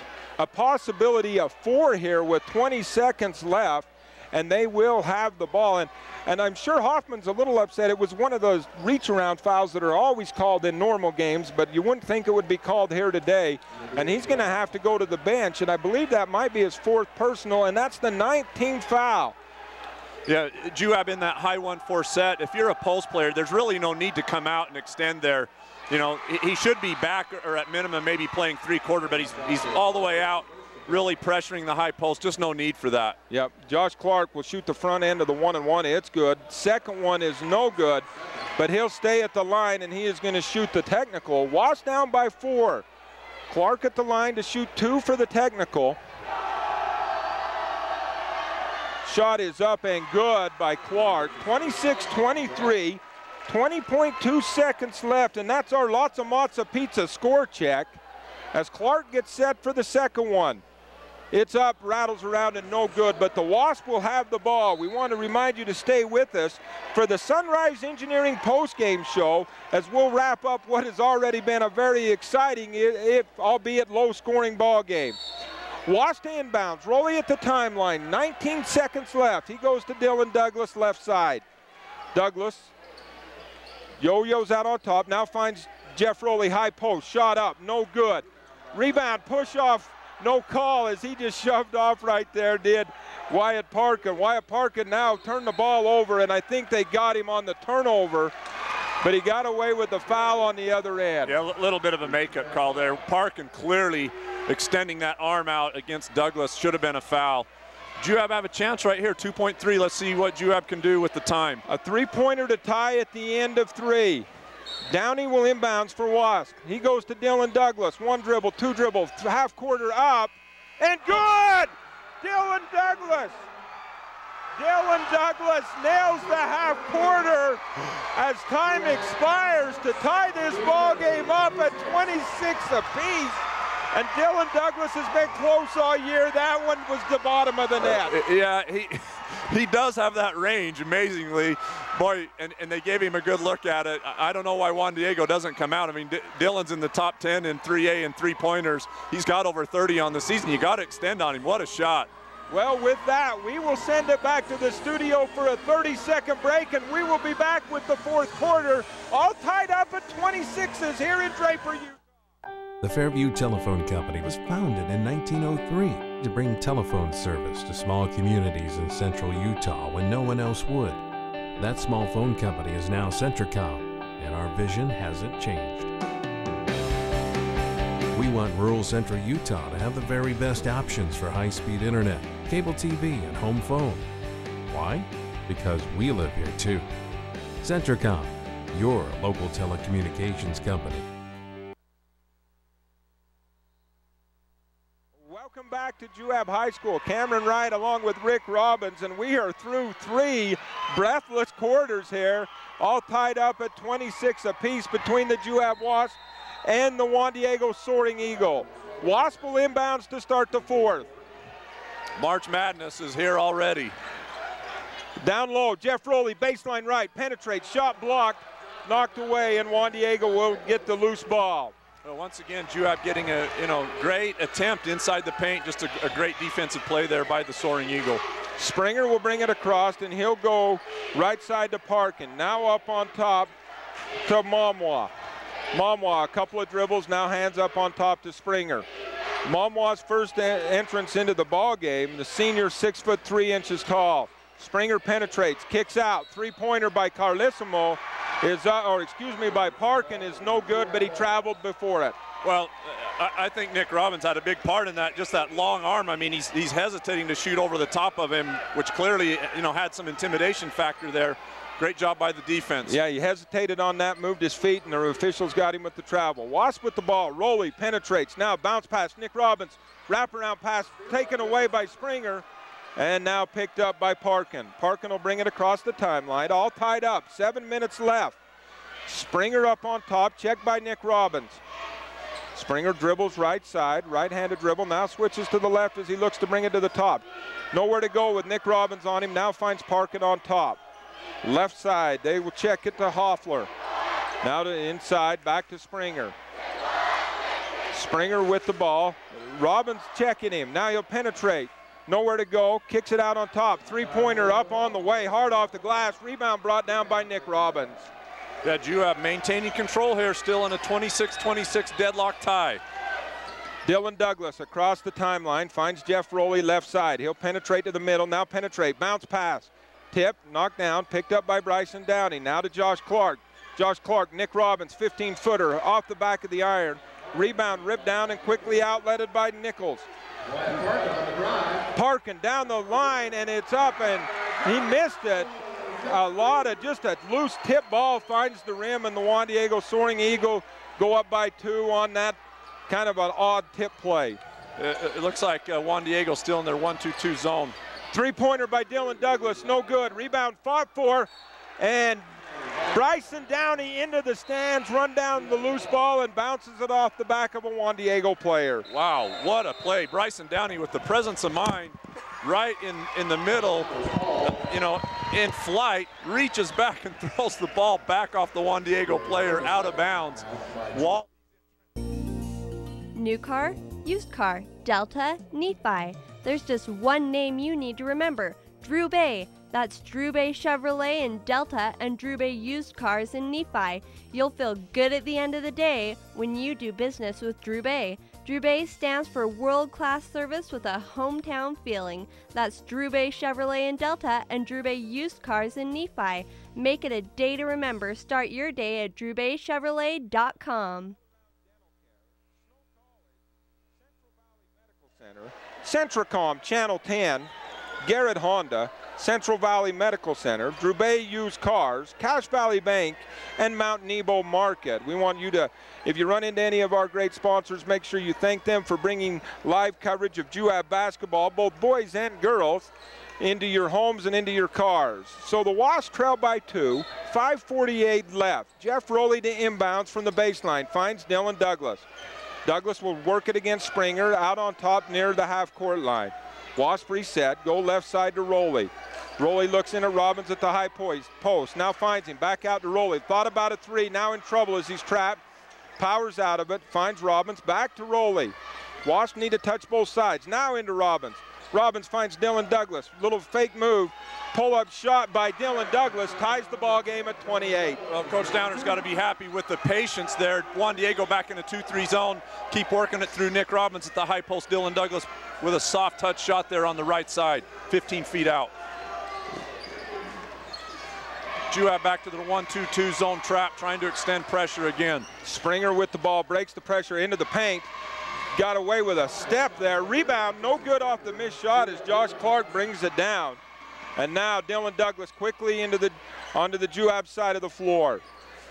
a possibility of 4 here with 20 seconds left, and they will have the ball. And I'm sure Hoffman's a little upset. It was one of those reach-around fouls that are always called in normal games, but you wouldn't think it would be called here today. And he's going to have to go to the bench, and I believe that might be his 4th personal, and that's the 19th foul. Yeah, Juab in that high 1-4 set, if you're a post player, there's really no need to come out and extend there. You know, he should be back or at minimum maybe playing 3/4, but he's all the way out, really pressuring the high post. Just no need for that. Yep, Josh Clark will shoot the front end of the 1-and-1. It's good. Second one is no good, but he'll stay at the line, and he is going to shoot the technical. Wasp down by 4. Clark at the line to shoot 2 for the technical. Shot is up and good by Clark. 26-23, 20.2 seconds left, and that's our Lots of Matzo Pizza score check as Clark gets set for the second one. It's up, rattles around, and no good, but the Wasp will have the ball. We want to remind you to stay with us for the Sunrise Engineering postgame show as we'll wrap up what has already been a very exciting, if albeit low-scoring ball game. Wasp inbounds, Rowley at the timeline, 19 seconds left. He goes to Dylan Douglas, left side. Douglas yo-yos out on top, now finds Jeff Rowley, high post, shot up, no good. Rebound, push off, no call as he just shoved off right there, did Wyatt Parkin. Wyatt Parkin now turned the ball over, and I think they got him on the turnover, but he got away with the foul on the other end. Yeah, a little bit of a makeup call there. Parkin clearly extending that arm out against Douglas. Should have been a foul. Juab have a chance right here, 2.3. Let's see what Juab can do with the time. A 3-pointer to tie at the end of 3. Downey will inbounds for Wasp. He goes to Dylan Douglas. 1 dribble, 2 dribble, half quarter up, and good! Dylan Douglas. Dylan Douglas nails the half quarter as time expires to tie this ball game up at 26 apiece. And Dylan Douglas has been close all year. That one was the bottom of the net. Yeah, he does have that range, amazingly. Boy, and they gave him a good look at it. I don't know why Juan Diego doesn't come out. I mean, Dylan's in the top 10 in 3A and 3-pointers. He's got over 30 on the season. You got to extend on him. What a shot. Well, with that, we will send it back to the studio for a 30-second break, and we will be back with the 4th quarter, all tied up at 26s here in Draper, Utah. The Fairview Telephone Company was founded in 1903 to bring telephone service to small communities in central Utah when no one else would. That small phone company is now Centricom, and our vision hasn't changed. We want rural central Utah to have the very best options for high-speed internet, cable TV, and home phone. Why? Because we live here too. Centricom, your local telecommunications company. Welcome back to Juab High School. Cameron Wright along with Rick Robbins, and we are through 3 breathless quarters here, all tied up at 26 apiece between the Juab Wasp and the Juan Diego Soaring Eagle. Wasp will inbounds to start the 4th. March Madness is here already. Down low, Jeff Rowley, baseline right, penetrates, shot blocked, knocked away, and Juan Diego will get the loose ball. Well, once again, Juab getting a great attempt inside the paint. Just a great defensive play there by the Soaring Eagle. Springer will bring it across, and he'll go right side to Parkin. Now up on top to Momwa. Momwa, a couple of dribbles, now hands up on top to Springer. Momwa's first entrance into the ball game. The senior 6'3" tall. Springer penetrates, kicks out. 3-pointer by Carlissimo is, by Parkin is no good, but he traveled before it. Well, I think Nick Robbins had a big part in that, just that long arm. I mean, he's hesitating to shoot over the top of him, which clearly, had some intimidation factor there. Great job by the defense. Yeah, he hesitated on that, moved his feet, and the officials got him with the travel. Wasp with the ball. Rowley penetrates. Now bounce pass. Nick Robbins. Wraparound pass taken away by Springer, and now picked up by Parkin. Parkin will bring it across the timeline. All tied up. 7 minutes left. Springer up on top. Checked by Nick Robbins. Springer dribbles right side. Right-handed dribble. Now switches to the left as he looks to bring it to the top. Nowhere to go with Nick Robbins on him. Now finds Parkin on top. Left side, they will check it to Hoffler. Now to inside, back to Springer. Springer with the ball. Robbins checking him. Now he'll penetrate. nowhere to go, kicks it out on top. Three-pointer up on the way, hard off the glass. Rebound brought down by Nick Robbins. Yeah, Juab maintaining control here, still in a 26-26 deadlock tie. Dylan Douglas across the timeline, finds Jeff Rowley left side. He'll penetrate to the middle, now penetrate, bounce pass. Tip, knocked down, picked up by Bryson Downey. Now to Josh Clark. Josh Clark, Nick Robbins, 15-footer off the back of the iron. Rebound ripped down and quickly outletted by Nichols. Parkin down the line, and it's up, and he missed it. A lot of just a loose tip ball finds the rim, and the Juan Diego Soaring Eagle go up by 2 on that kind of an odd tip play. It looks like Juan Diego still in their 1-2-2 zone. Three-pointer by Dylan Douglas, no good. Rebound fought for, and Bryson Downey into the stands, run down the loose ball and bounces it off the back of a Juan Diego player. Wow, what a play. Bryson Downey with the presence of mind right in the middle, you know, in flight, reaches back and throws the ball back off the Juan Diego player out of bounds. New car, used car, Delta, Nephi. There's just one name you need to remember, Drew Bay. That's Drew Bay Chevrolet in Delta and Drew Bay Used Cars in Nephi. You'll feel good at the end of the day when you do business with Drew Bay. Drew Bay stands for world-class service with a hometown feeling. That's Drew Bay Chevrolet in Delta and Drew Bay Used Cars in Nephi. Make it a day to remember. Start your day at drewbaychevrolet.com. Centricom Channel 10, Garrett Honda, Central Valley Medical Center, Drew Bay Used Cars, Cache Valley Bank, and Mount Nebo Market. We want you to, if you run into any of our great sponsors, make sure you thank them for bringing live coverage of Juab basketball, both boys and girls, into your homes and into your cars. So the Wasps trail by 2, 5:48 left. Jeff Rowley to inbounds from the baseline, finds Dylan Douglas. Douglas will work it against Springer, out on top near the half-court line. Wasp reset, go left side to Rowley. Rowley looks in at Robbins at the high post, now finds him, back out to Rowley. Thought about a 3, now in trouble as he's trapped. Powers out of it, finds Robbins, back to Rowley. Wasp need to touch both sides, now into Robbins. Robbins finds Dylan Douglas, little fake move. Pull-up shot by Dylan Douglas ties the ball game at 28. Well, Coach Downer's got to be happy with the patience there. Juan Diego back in a 2-3 zone. Keep working it through Nick Robbins at the high post. Dylan Douglas with a soft touch shot there on the right side, 15 feet out. Juab back to the 1-2-2 zone trap, trying to extend pressure again. Springer with the ball, breaks the pressure into the paint. Got away with a step there. Rebound, no good off the missed shot as Josh Clark brings it down. And now Dylan Douglas quickly onto the Juab side of the floor.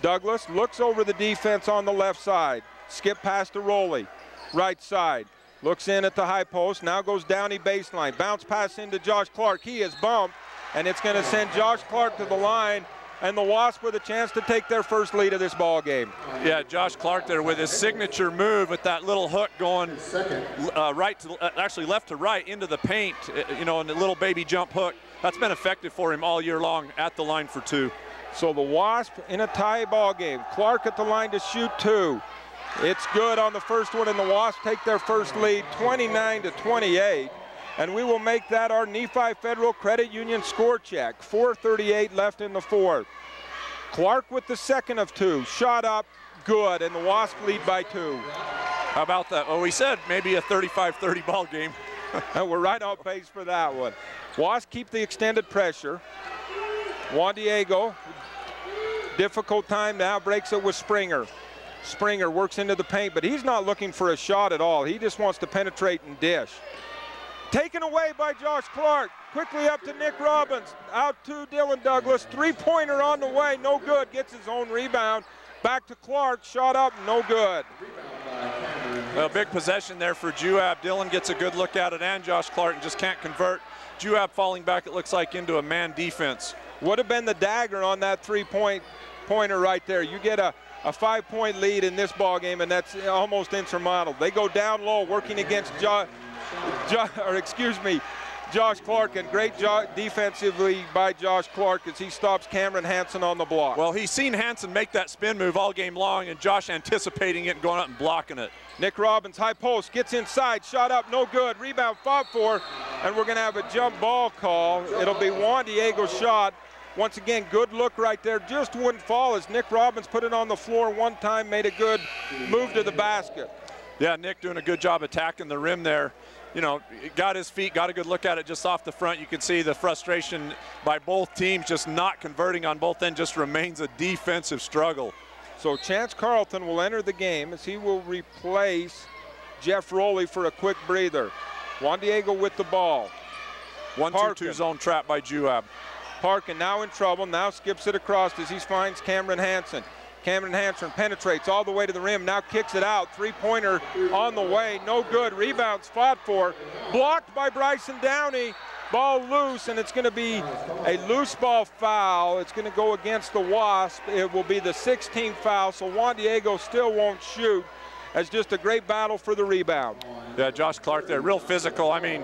Douglas looks over the defense on the left side. Skip pass to Rowley, right side. Looks in at the high post, now goes Downey baseline. Bounce pass into Josh Clark. He is bumped, and it's going to send Josh Clark to the line, and the Wasps with a chance to take their first lead of this ball game. Yeah, Josh Clark there with his signature move with that little hook going actually left to right into the paint, you know, and the little baby jump hook. That's been effective for him all year long at the line for 2. So the Wasp in a tie ball game. Clark at the line to shoot 2. It's good on the first one, and the Wasps take their first lead, 29-28. And we will make that our Nephi Federal Credit Union score check. 4:38 left in the fourth. Clark with the second of 2. Shot up, good, and the Wasps lead by 2. How about that? Oh, we said maybe a 35-30 ball game. And we're right on pace for that one. Wasps keep the extended pressure. Juan Diego, difficult time now, breaks it with Springer. Springer works into the paint, but he's not looking for a shot at all. He just wants to penetrate and dish. Taken away by Josh Clark. Quickly up to Nick Robbins. Out to Dylan Douglas. Three-pointer on the way, no good. Gets his own rebound. Back to Clark, shot up, no good. Well, big possession there for Juab. Dylan gets a good look at it, and Josh Clark just can't convert. Juab falling back, it looks like, into a man defense. Would have been the dagger on that three-pointer right there. You get a 5-point lead in this ball game, and that's almost insurmountable. They go down low, working against Josh Clark, and great defensively by Josh Clark as he stops Cameron Hansen on the block. Well, he's seen Hansen make that spin move all game long, and Josh anticipating it and going up and blocking it. Nick Robbins, high post, gets inside, shot up, no good. Rebound fought for, and we're going to have a jump ball call. It'll be Juan Diego's shot. Once again, good look right there. Just wouldn't fall as Nick Robbins put it on the floor one time, made a good move to the basket. Yeah, Nick doing a good job attacking the rim there. You know, got his feet, got a good look at it just off the front. You can see the frustration by both teams, just not converting on both ends, just remains a defensive struggle. So Chance Carlton will enter the game as he will replace Jeff Rowley for a quick breather. Juan Diego with the ball. 1-2-2 zone trap by Juab. Parkin now in trouble, now skips it across as he finds Cameron Hansen. Cameron Hansen penetrates all the way to the rim, now kicks it out. Three-pointer on the way, no good. Rebounds fought for, blocked by Bryson Downey. Ball loose, and it's going to be a loose ball foul. It's going to go against the Wasp. It will be the 16th foul, so Juan Diego still won't shoot. As just a great battle for the rebound. Yeah, Josh Clark there, real physical. I mean,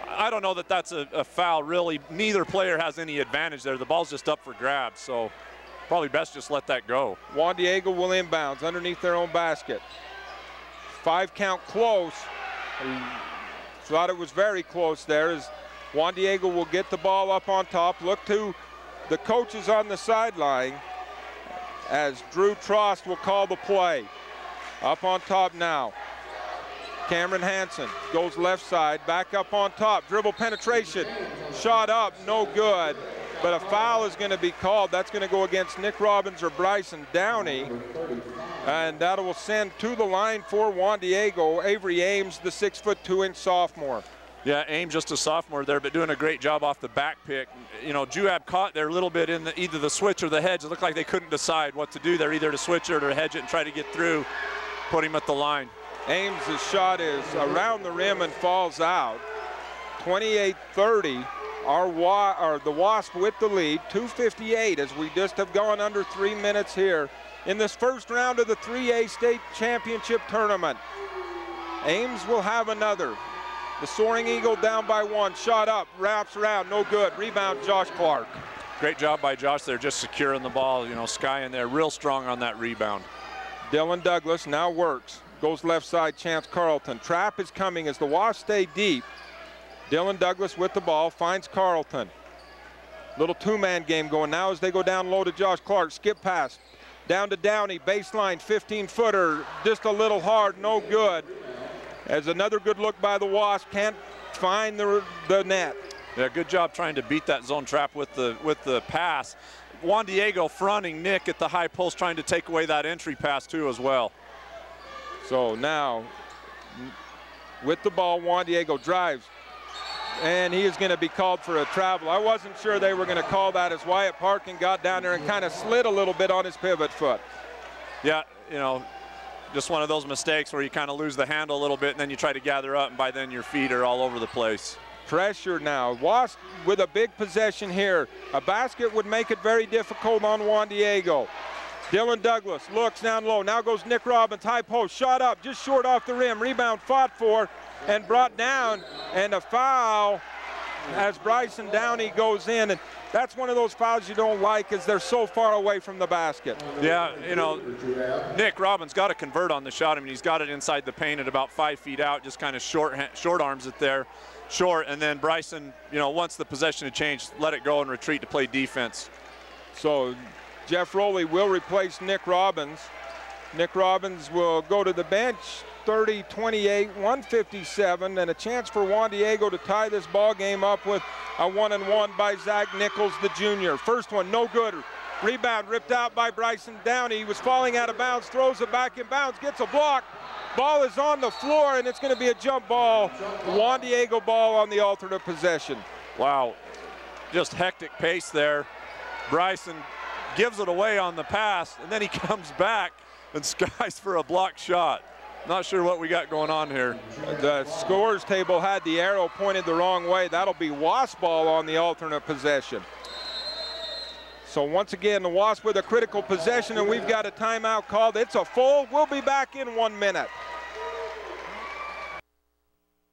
I don't know that that's a foul, really. Neither player has any advantage there. The ball's just up for grabs, so probably best just let that go. Juan Diego will inbounds underneath their own basket. 5 count close. Thought it was very close there as Juan Diego will get the ball up on top. Look to the coaches on the sideline as Drew Trost will call the play. Up on top now. Cameron Hansen goes left side, back up on top, dribble penetration, shot up, no good. But a foul is going to be called. That's going to go against Nick Robbins or Bryson Downey. And that will send to the line for Juan Diego, Avery Ames, the 6'2" sophomore. Yeah, Ames just a sophomore there, but doing a great job off the back pick. You know, Juab caught there a little bit in either the switch or the hedge. It looked like they couldn't decide what to do there, either to switch it or to hedge it and try to get through. Put him at the line. Ames' shot is around the rim and falls out. 28-30. The Wasp with the lead. 2:58 as we just have gone under 3 minutes here in this first round of the 3A state championship tournament. Ames will have another. The Soaring Eagle down by 1. Shot up, wraps around, no good. Rebound, Josh Clark. Great job by Josh there, just securing the ball. You know, Sky in there, real strong on that rebound. Dylan Douglas now works. Goes left side, Chance Carlton. Trap is coming as the Wasps stay deep. Dylan Douglas with the ball, finds Carlton. Little two-man game going now as they go down low to Josh Clark. Skip pass, down to Downey, baseline, 15-footer. Just a little hard, no good. As another good look by the Wasps, can't find the net. Yeah, good job trying to beat that zone trap with the pass. Juan Diego fronting Nick at the high post, trying to take away that entry pass too as well. So now, with the ball, Juan Diego drives, and he is going to be called for a travel. I wasn't sure they were going to call that as Wyatt Parkin got down there and kind of slid a little bit on his pivot foot. Yeah, you know, just one of those mistakes where you kind of lose the handle a little bit and then you try to gather up, and by then your feet are all over the place. Pressure now. Wasp with a big possession here. A basket would make it very difficult on Juan Diego. Dylan Douglas looks down low. Now goes Nick Robbins, high post, shot up, just short off the rim. Rebound fought for and brought down, and a foul as Bryson Downey goes in. And that's one of those fouls you don't like, as they're so far away from the basket. Yeah, you know, Nick Robbins got to convert on the shot. I mean, he's got it inside the paint at about 5 feet out, just kind of short arms it there. Short, and then Bryson, you know, once the possession had changed, let it go and retreat to play defense. So Jeff Rowley will replace Nick Robbins. Nick Robbins will go to the bench. 30-28, 157, and a chance for Juan Diego to tie this ball game up with a 1-and-1 by Zach Nichols, the junior. First one, no good. Rebound ripped out by Bryson Downey. He was falling out of bounds, throws it back in bounds, gets a block. Ball is on the floor, and it's going to be a jump ball. Juan Diego ball on the alternate possession. Wow, just hectic pace there. Bryson gives it away on the pass, and then he comes back and skies for a blocked shot. Not sure what we got going on here. The scores table had the arrow pointed the wrong way. That'll be Wasp ball on the alternate possession. So once again, the Wasp with a critical possession, and we've got a timeout called. It's a full. We'll be back in 1 minute.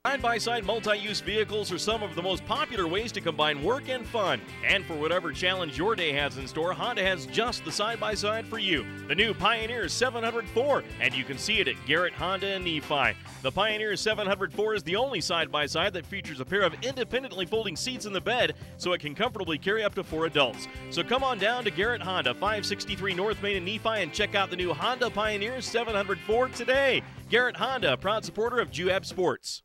Side-by-side multi-use vehicles are some of the most popular ways to combine work and fun. And for whatever challenge your day has in store, Honda has just the side-by-side for you. The new Pioneer 704, and you can see it at Garrett Honda in Nephi. The Pioneer 704 is the only side-by-side that features a pair of independently folding seats in the bed, so it can comfortably carry up to 4 adults. So come on down to Garrett Honda, 563 North Main in Nephi, and check out the new Honda Pioneer 704 today. Garrett Honda, a proud supporter of Juab Sports.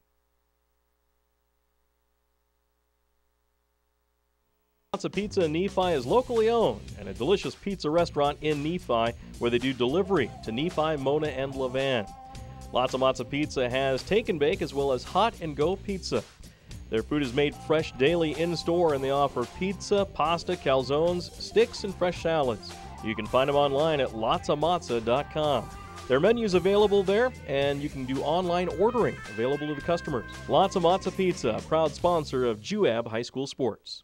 Lots of Pizza in Nephi is locally owned and a delicious pizza restaurant in Nephi where they do delivery to Nephi, Mona, and Levan. Lots of Pizza has take and bake as well as hot and go pizza. Their food is made fresh daily in store and they offer pizza, pasta, calzones, sticks, and fresh salads. You can find them online at lotsamazza.com. Their menu's available there, and you can do online ordering available to the customers. Lots of Pizza, a proud sponsor of Juab High School Sports.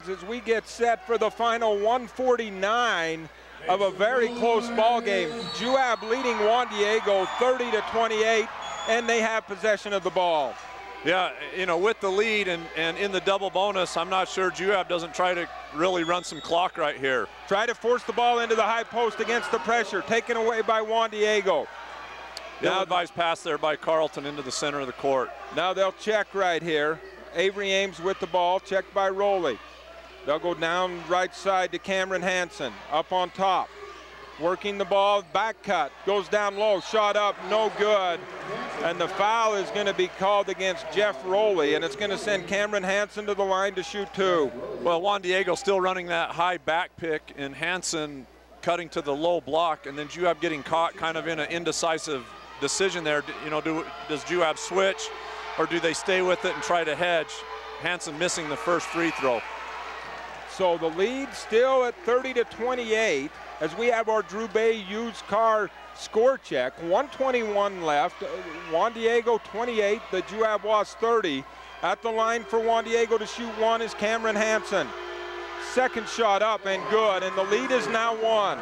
As we get set for the final 149 of a very close ball game. Juab leading Juan Diego 30-28, and they have possession of the ball. Yeah, you know, with the lead and in the double bonus, I'm not sure Juab doesn't try to really run some clock right here. Try to force the ball into the high post against the pressure, taken away by Juan Diego. Now advised pass there by Carlton into the center of the court. Now they'll check right here. Avery Ames with the ball, checked by Rowley. They'll go down right side to Cameron Hansen, up on top. Working the ball, back cut, goes down low, shot up, no good. And the foul is going to be called against Jeff Rowley, and it's going to send Cameron Hansen to the line to shoot 2. Well, Juan Diego still running that high back pick, and Hansen cutting to the low block, and then Juab getting caught kind of in an indecisive decision there. You know, does Juab switch, or do they stay with it and try to hedge? Hansen missing the first free throw. So the lead still at 30-28 as we have our Drew Bay used car score check. 1:21 left. Juan Diego 28, the Juab was 30. At the line for Juan Diego to shoot 1 is Cameron Hansen. Second shot up and good, and the lead is now 1.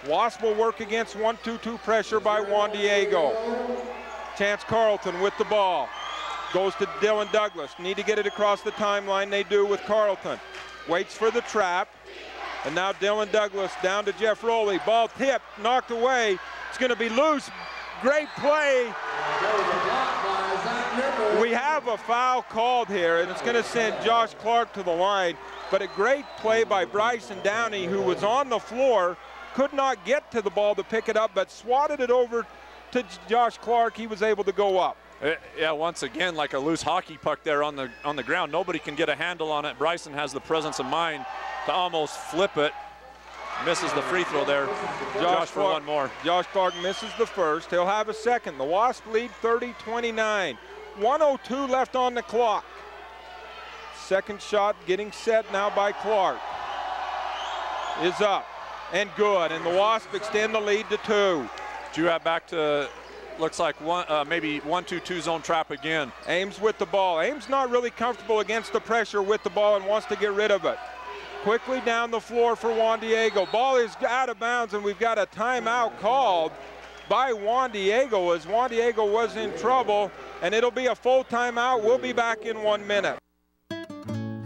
Wasp will work against 1-2-2 pressure by Juan Diego. Chance Carlton with the ball. Goes to Dylan Douglas. Need to get it across the timeline. They do with Carlton. Waits for the trap. And now Dylan Douglas down to Jeff Rowley. Ball tipped, knocked away. It's going to be loose. Great play. We have a foul called here, and it's going to send Josh Clark to the line. But a great play by Bryson Downey, who was on the floor, could not get to the ball to pick it up, but swatted it over to Josh Clark. He was able to go up. Yeah, once again, like a loose hockey puck there on the ground. Nobody can get a handle on it. Bryson has the presence of mind to almost flip it. Misses the free throw there. Josh for one more. Josh Clark misses the first. He'll have a second. The Wasp lead 30-29. 1:02 left on the clock. Second shot getting set now by Clark. Is up and good, and the Wasp extend the lead to 2. Juab back to, looks like maybe 1-2-2 zone trap again. Ames with the ball. Ames not really comfortable against the pressure with the ball and wants to get rid of it. Quickly down the floor for Juan Diego. Ball is out of bounds, and we've got a timeout called by Juan Diego as Juan Diego was in trouble, and it'll be a full timeout. We'll be back in 1 minute.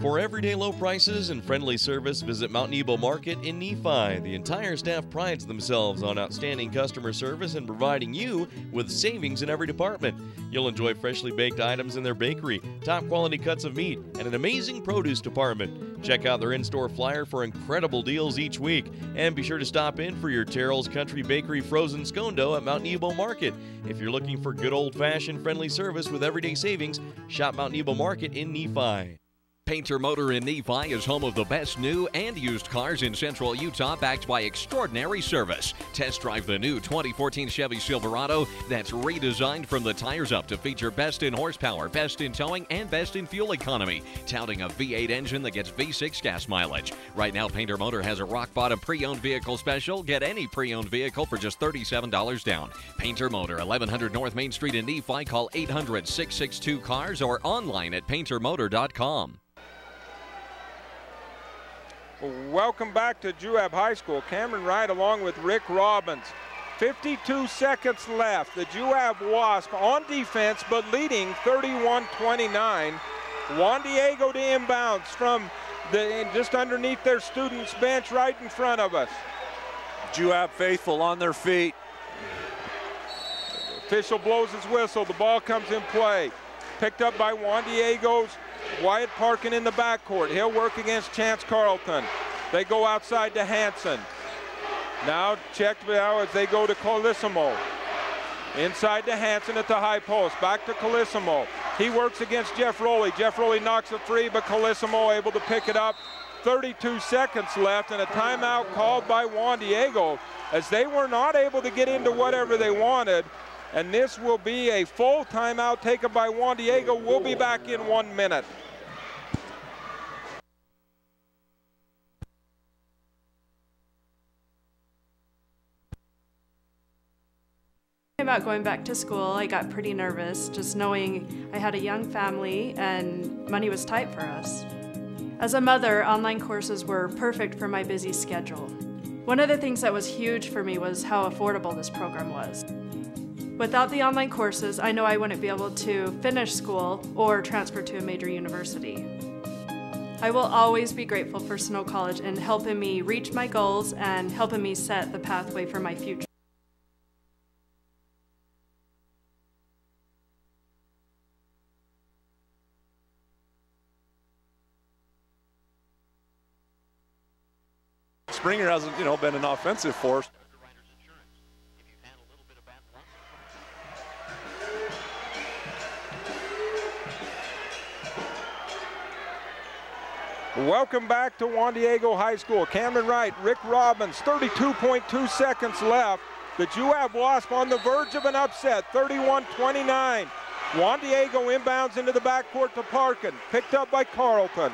For everyday low prices and friendly service, visit Mount Nebo Market in Nephi. The entire staff prides themselves on outstanding customer service and providing you with savings in every department. You'll enjoy freshly baked items in their bakery, top quality cuts of meat, and an amazing produce department. Check out their in-store flyer for incredible deals each week. And be sure to stop in for your Terrell's Country Bakery frozen scone dough at Mount Nebo Market. If you're looking for good old-fashioned friendly service with everyday savings, shop Mount Nebo Market in Nephi. Painter Motor in Nephi is home of the best new and used cars in Central Utah, backed by extraordinary service. Test drive the new 2014 Chevy Silverado that's redesigned from the tires up to feature best in horsepower, best in towing, and best in fuel economy, touting a V8 engine that gets V6 gas mileage. Right now, Painter Motor has a rock-bottom pre-owned vehicle special. Get any pre-owned vehicle for just $37 down. Painter Motor, 1100 North Main Street in Nephi. Call 800-662-CARS or online at paintermotor.com. Welcome back to Juab High School. Cameron Wright along with Rick Robbins. 52 seconds left. The Juab Wasp on defense, but leading 31-29. Juan Diego to inbounds from just underneath their students' bench right in front of us. Juab faithful on their feet. Official blows his whistle. The ball comes in play. Picked up by Juan Diego's Wyatt Parkin in the backcourt. He'll work against Chance Carlton. They go outside to Hanson. Now checked now as they go to Colissimo. Inside to Hanson at the high post. Back to Colissimo. He works against Jeff Rowley. Jeff Rowley knocks it free, but Colissimo able to pick it up. 32 seconds left and a timeout called by Juan Diego as they were not able to get into whatever they wanted. And this will be a full timeout taken by Juan Diego. We'll be back in 1 minute. About going back to school, I got pretty nervous just knowing I had a young family and money was tight for us. As a mother, online courses were perfect for my busy schedule. One of the things that was huge for me was how affordable this program was. Without the online courses, I know I wouldn't be able to finish school or transfer to a major university. I will always be grateful for Snow College in helping me reach my goals and helping me set the pathway for my future. Springer hasn't, been an offensive force. Welcome back to Juan Diego High School. Cameron Wright, Rick Robbins, 32.2 seconds left. The Juab Wasp on the verge of an upset, 31-29. Juan Diego inbounds into the backcourt to Parkin, picked up by Carlton.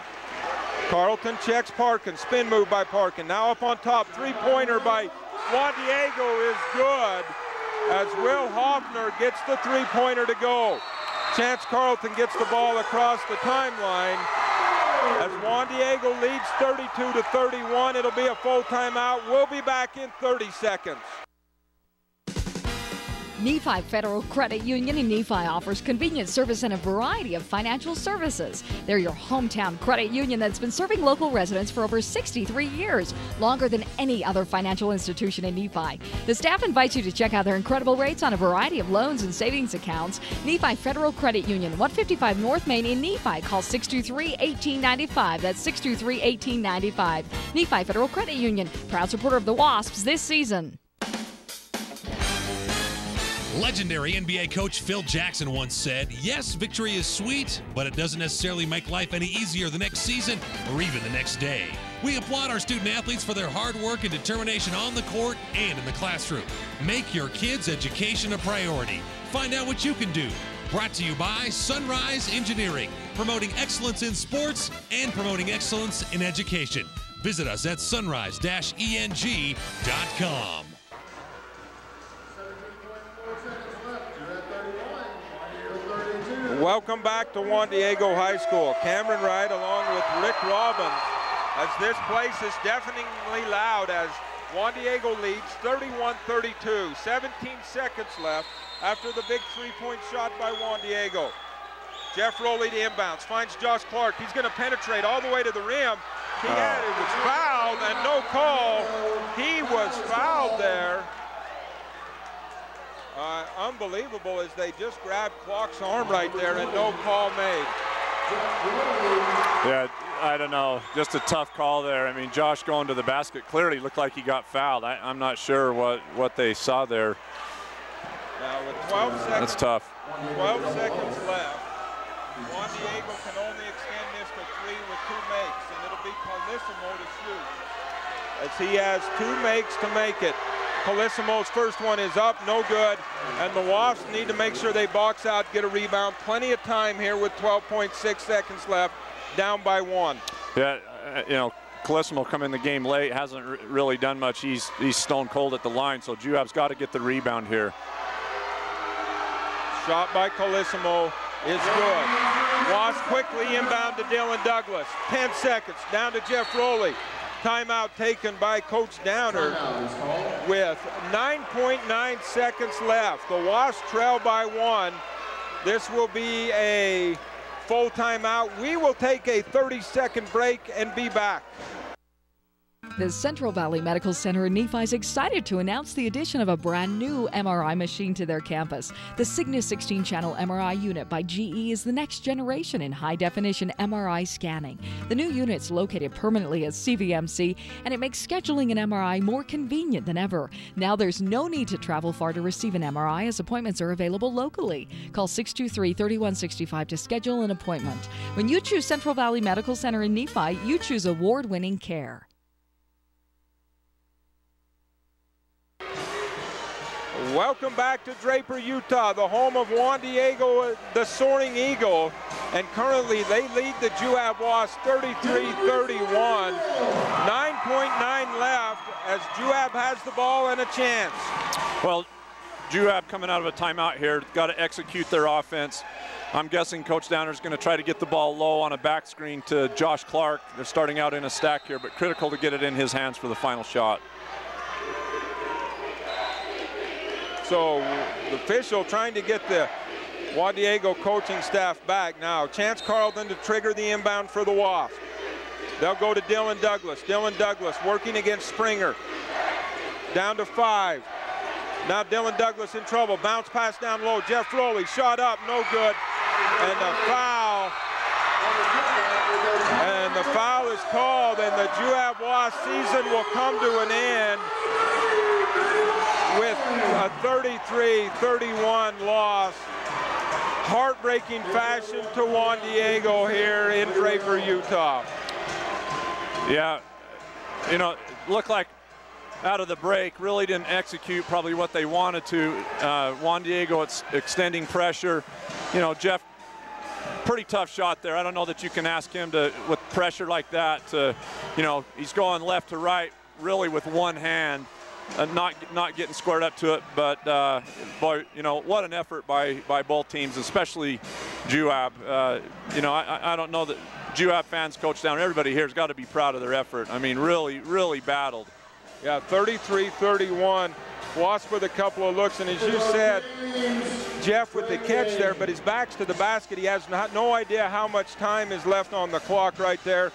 Carlton checks Parkin, spin move by Parkin. Now up on top, three-pointer by Juan Diego is good as Will Hoffner gets the three-pointer to go. Chance Carlton gets the ball across the timeline. As Juan Diego leads 32-31, it'll be a full timeout. We'll be back in 30 seconds. Nephi Federal Credit Union in Nephi offers convenient service and a variety of financial services. They're your hometown credit union that's been serving local residents for over 63 years, longer than any other financial institution in Nephi. The staff invites you to check out their incredible rates on a variety of loans and savings accounts. Nephi Federal Credit Union, 155 North Main in Nephi. Call 623-1895. That's 623-1895. Nephi Federal Credit Union, proud supporter of the Wasps this season. Legendary NBA coach Phil Jackson once said, "Yes, victory is sweet, but it doesn't necessarily make life any easier the next season or even the next day." We applaud our student athletes for their hard work and determination on the court and in the classroom. Make your kids' education a priority. Find out what you can do. Brought to you by Sunrise Engineering, promoting excellence in sports and promoting excellence in education. Visit us at sunrise-eng.com. Welcome back to Juan Diego High School. Cameron Wright along with Rick Robbins as this place is deafeningly loud as Juan Diego leads 31-32. 17 seconds left after the big three-point shot by Juan Diego. Jeff Rowley to inbounds, finds Josh Clark. He's going to penetrate all the way to the rim. It was fouled and no call. He was fouled there. Unbelievable as they just grabbed Clark's arm right there and no call made. Yeah, I don't know. Just a tough call there. I mean, Josh going to the basket clearly looked like he got fouled. I'm not sure what they saw there. Now with 12 seconds. That's tough. 12 seconds left. Juan Diego can only extend this to 3 with 2 makes, and it'll be Colissimo to shoot. As he has 2 makes to make it. Colissimo's first one is up, no good, and the Wasps need to make sure they box out, get a rebound. Plenty of time here with 12.6 seconds left, down by 1. Yeah, Colissimo come in the game late, hasn't really done much. He's stone cold at the line, so Juab's got to get the rebound here. Shot by Colissimo is good. Wasps quickly inbound to Dylan Douglas. 10 seconds, down to Jeff Rowley. Timeout taken by Coach Downer with 9.9 seconds left. The Wasps trail by 1. This will be a full timeout. We will take a 30-second break and be back. The Central Valley Medical Center in Nephi is excited to announce the addition of a brand new MRI machine to their campus. The Cygnus 16-channel MRI unit by GE is the next generation in high-definition MRI scanning. The new unit's located permanently at CVMC, and it makes scheduling an MRI more convenient than ever. Now there's no need to travel far to receive an MRI, as appointments are available locally. Call 623-3165 to schedule an appointment. When you choose Central Valley Medical Center in Nephi, you choose award-winning care. Welcome back to Draper, Utah, the home of Juan Diego, the Soaring Eagle. And currently they lead the Juab Wasps 33-31. 9.9 left as Juab has the ball and a chance. Well, Juab coming out of a timeout here, got to execute their offense. I'm guessing Coach Downer's going to try to get the ball low on a back screen to Josh Clark. They're starting out in a stack here, but critical to get it in his hands for the final shot. So the official trying to get the Juan Diego coaching staff back. Now Chance Carlton to trigger the inbound for the Wasps. They'll go to Dylan Douglas. Dylan Douglas working against Springer. Down to 5. Now Dylan Douglas in trouble. Bounce pass down low. Jeff Foley shot up, no good. And the foul. And the foul is called, and the Juab Wasps season will come to an end with a 33-31 loss. Heartbreaking fashion to Juan Diego here in Draper, Utah. Yeah, you know, looked like out of the break, really didn't execute probably what they wanted to. Juan Diego, it's extending pressure. You know, Jeff, pretty tough shot there. I don't know that you can ask him to, with pressure like that, to, you know, he's going left to right really with one hand. Not getting squared up to it, but boy, you know, what an effort by both teams, especially Juab. You know, I don't know that Juab fans, Coach Downer, everybody here has got to be proud of their effort. I mean, really battled. Yeah, 33-31. Wasp with a couple of looks, and as you said, Jeff with the catch there, but his back's to the basket. He has no idea how much time is left on the clock right there.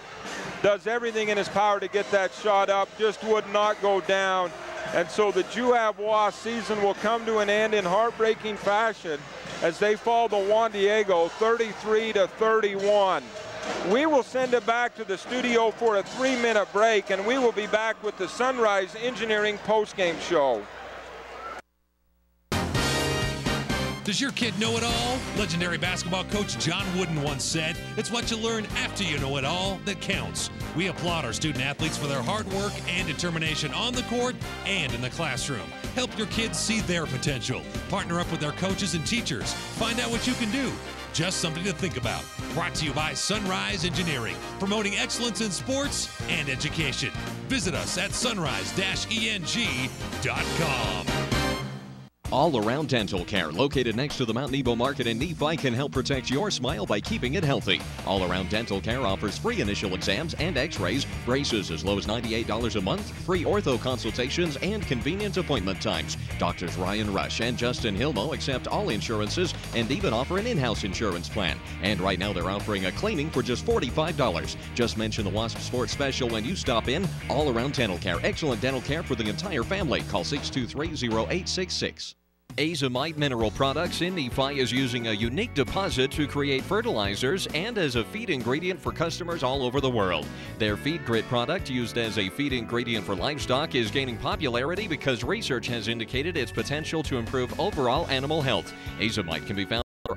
Does everything in his power to get that shot up, just would not go down. And so the Juab Wasp season will come to an end in heartbreaking fashion as they fall to Juan Diego 33-31. We will send it back to the studio for a 3-minute break, and we will be back with the Sunrise Engineering postgame show. Does your kid know it all? Legendary basketball coach John Wooden once said, "It's what you learn after you know it all that counts." We applaud our student athletes for their hard work and determination on the court and in the classroom. Help your kids see their potential. Partner up with their coaches and teachers. Find out what you can do. Just something to think about. Brought to you by Sunrise Engineering, promoting excellence in sports and education. Visit us at sunrise-eng.com. All Around Dental Care, located next to the Mount Nebo Market in Nephi, can help protect your smile by keeping it healthy. All Around Dental Care offers free initial exams and x-rays, braces as low as $98 a month, free ortho consultations, and convenient appointment times. Doctors Ryan Rush and Justin Hilmo accept all insurances and even offer an in-house insurance plan. And right now they're offering a cleaning for just $45. Just mention the Wasp Sports Special when you stop in. All Around Dental Care, excellent dental care for the entire family. Call 623-0866. Azomite Mineral Products in Nephi is using a unique deposit to create fertilizers and as a feed ingredient for customers all over the world. Their Feed Grit product, used as a feed ingredient for livestock, is gaining popularity because research has indicated its potential to improve overall animal health. Azomite can be found for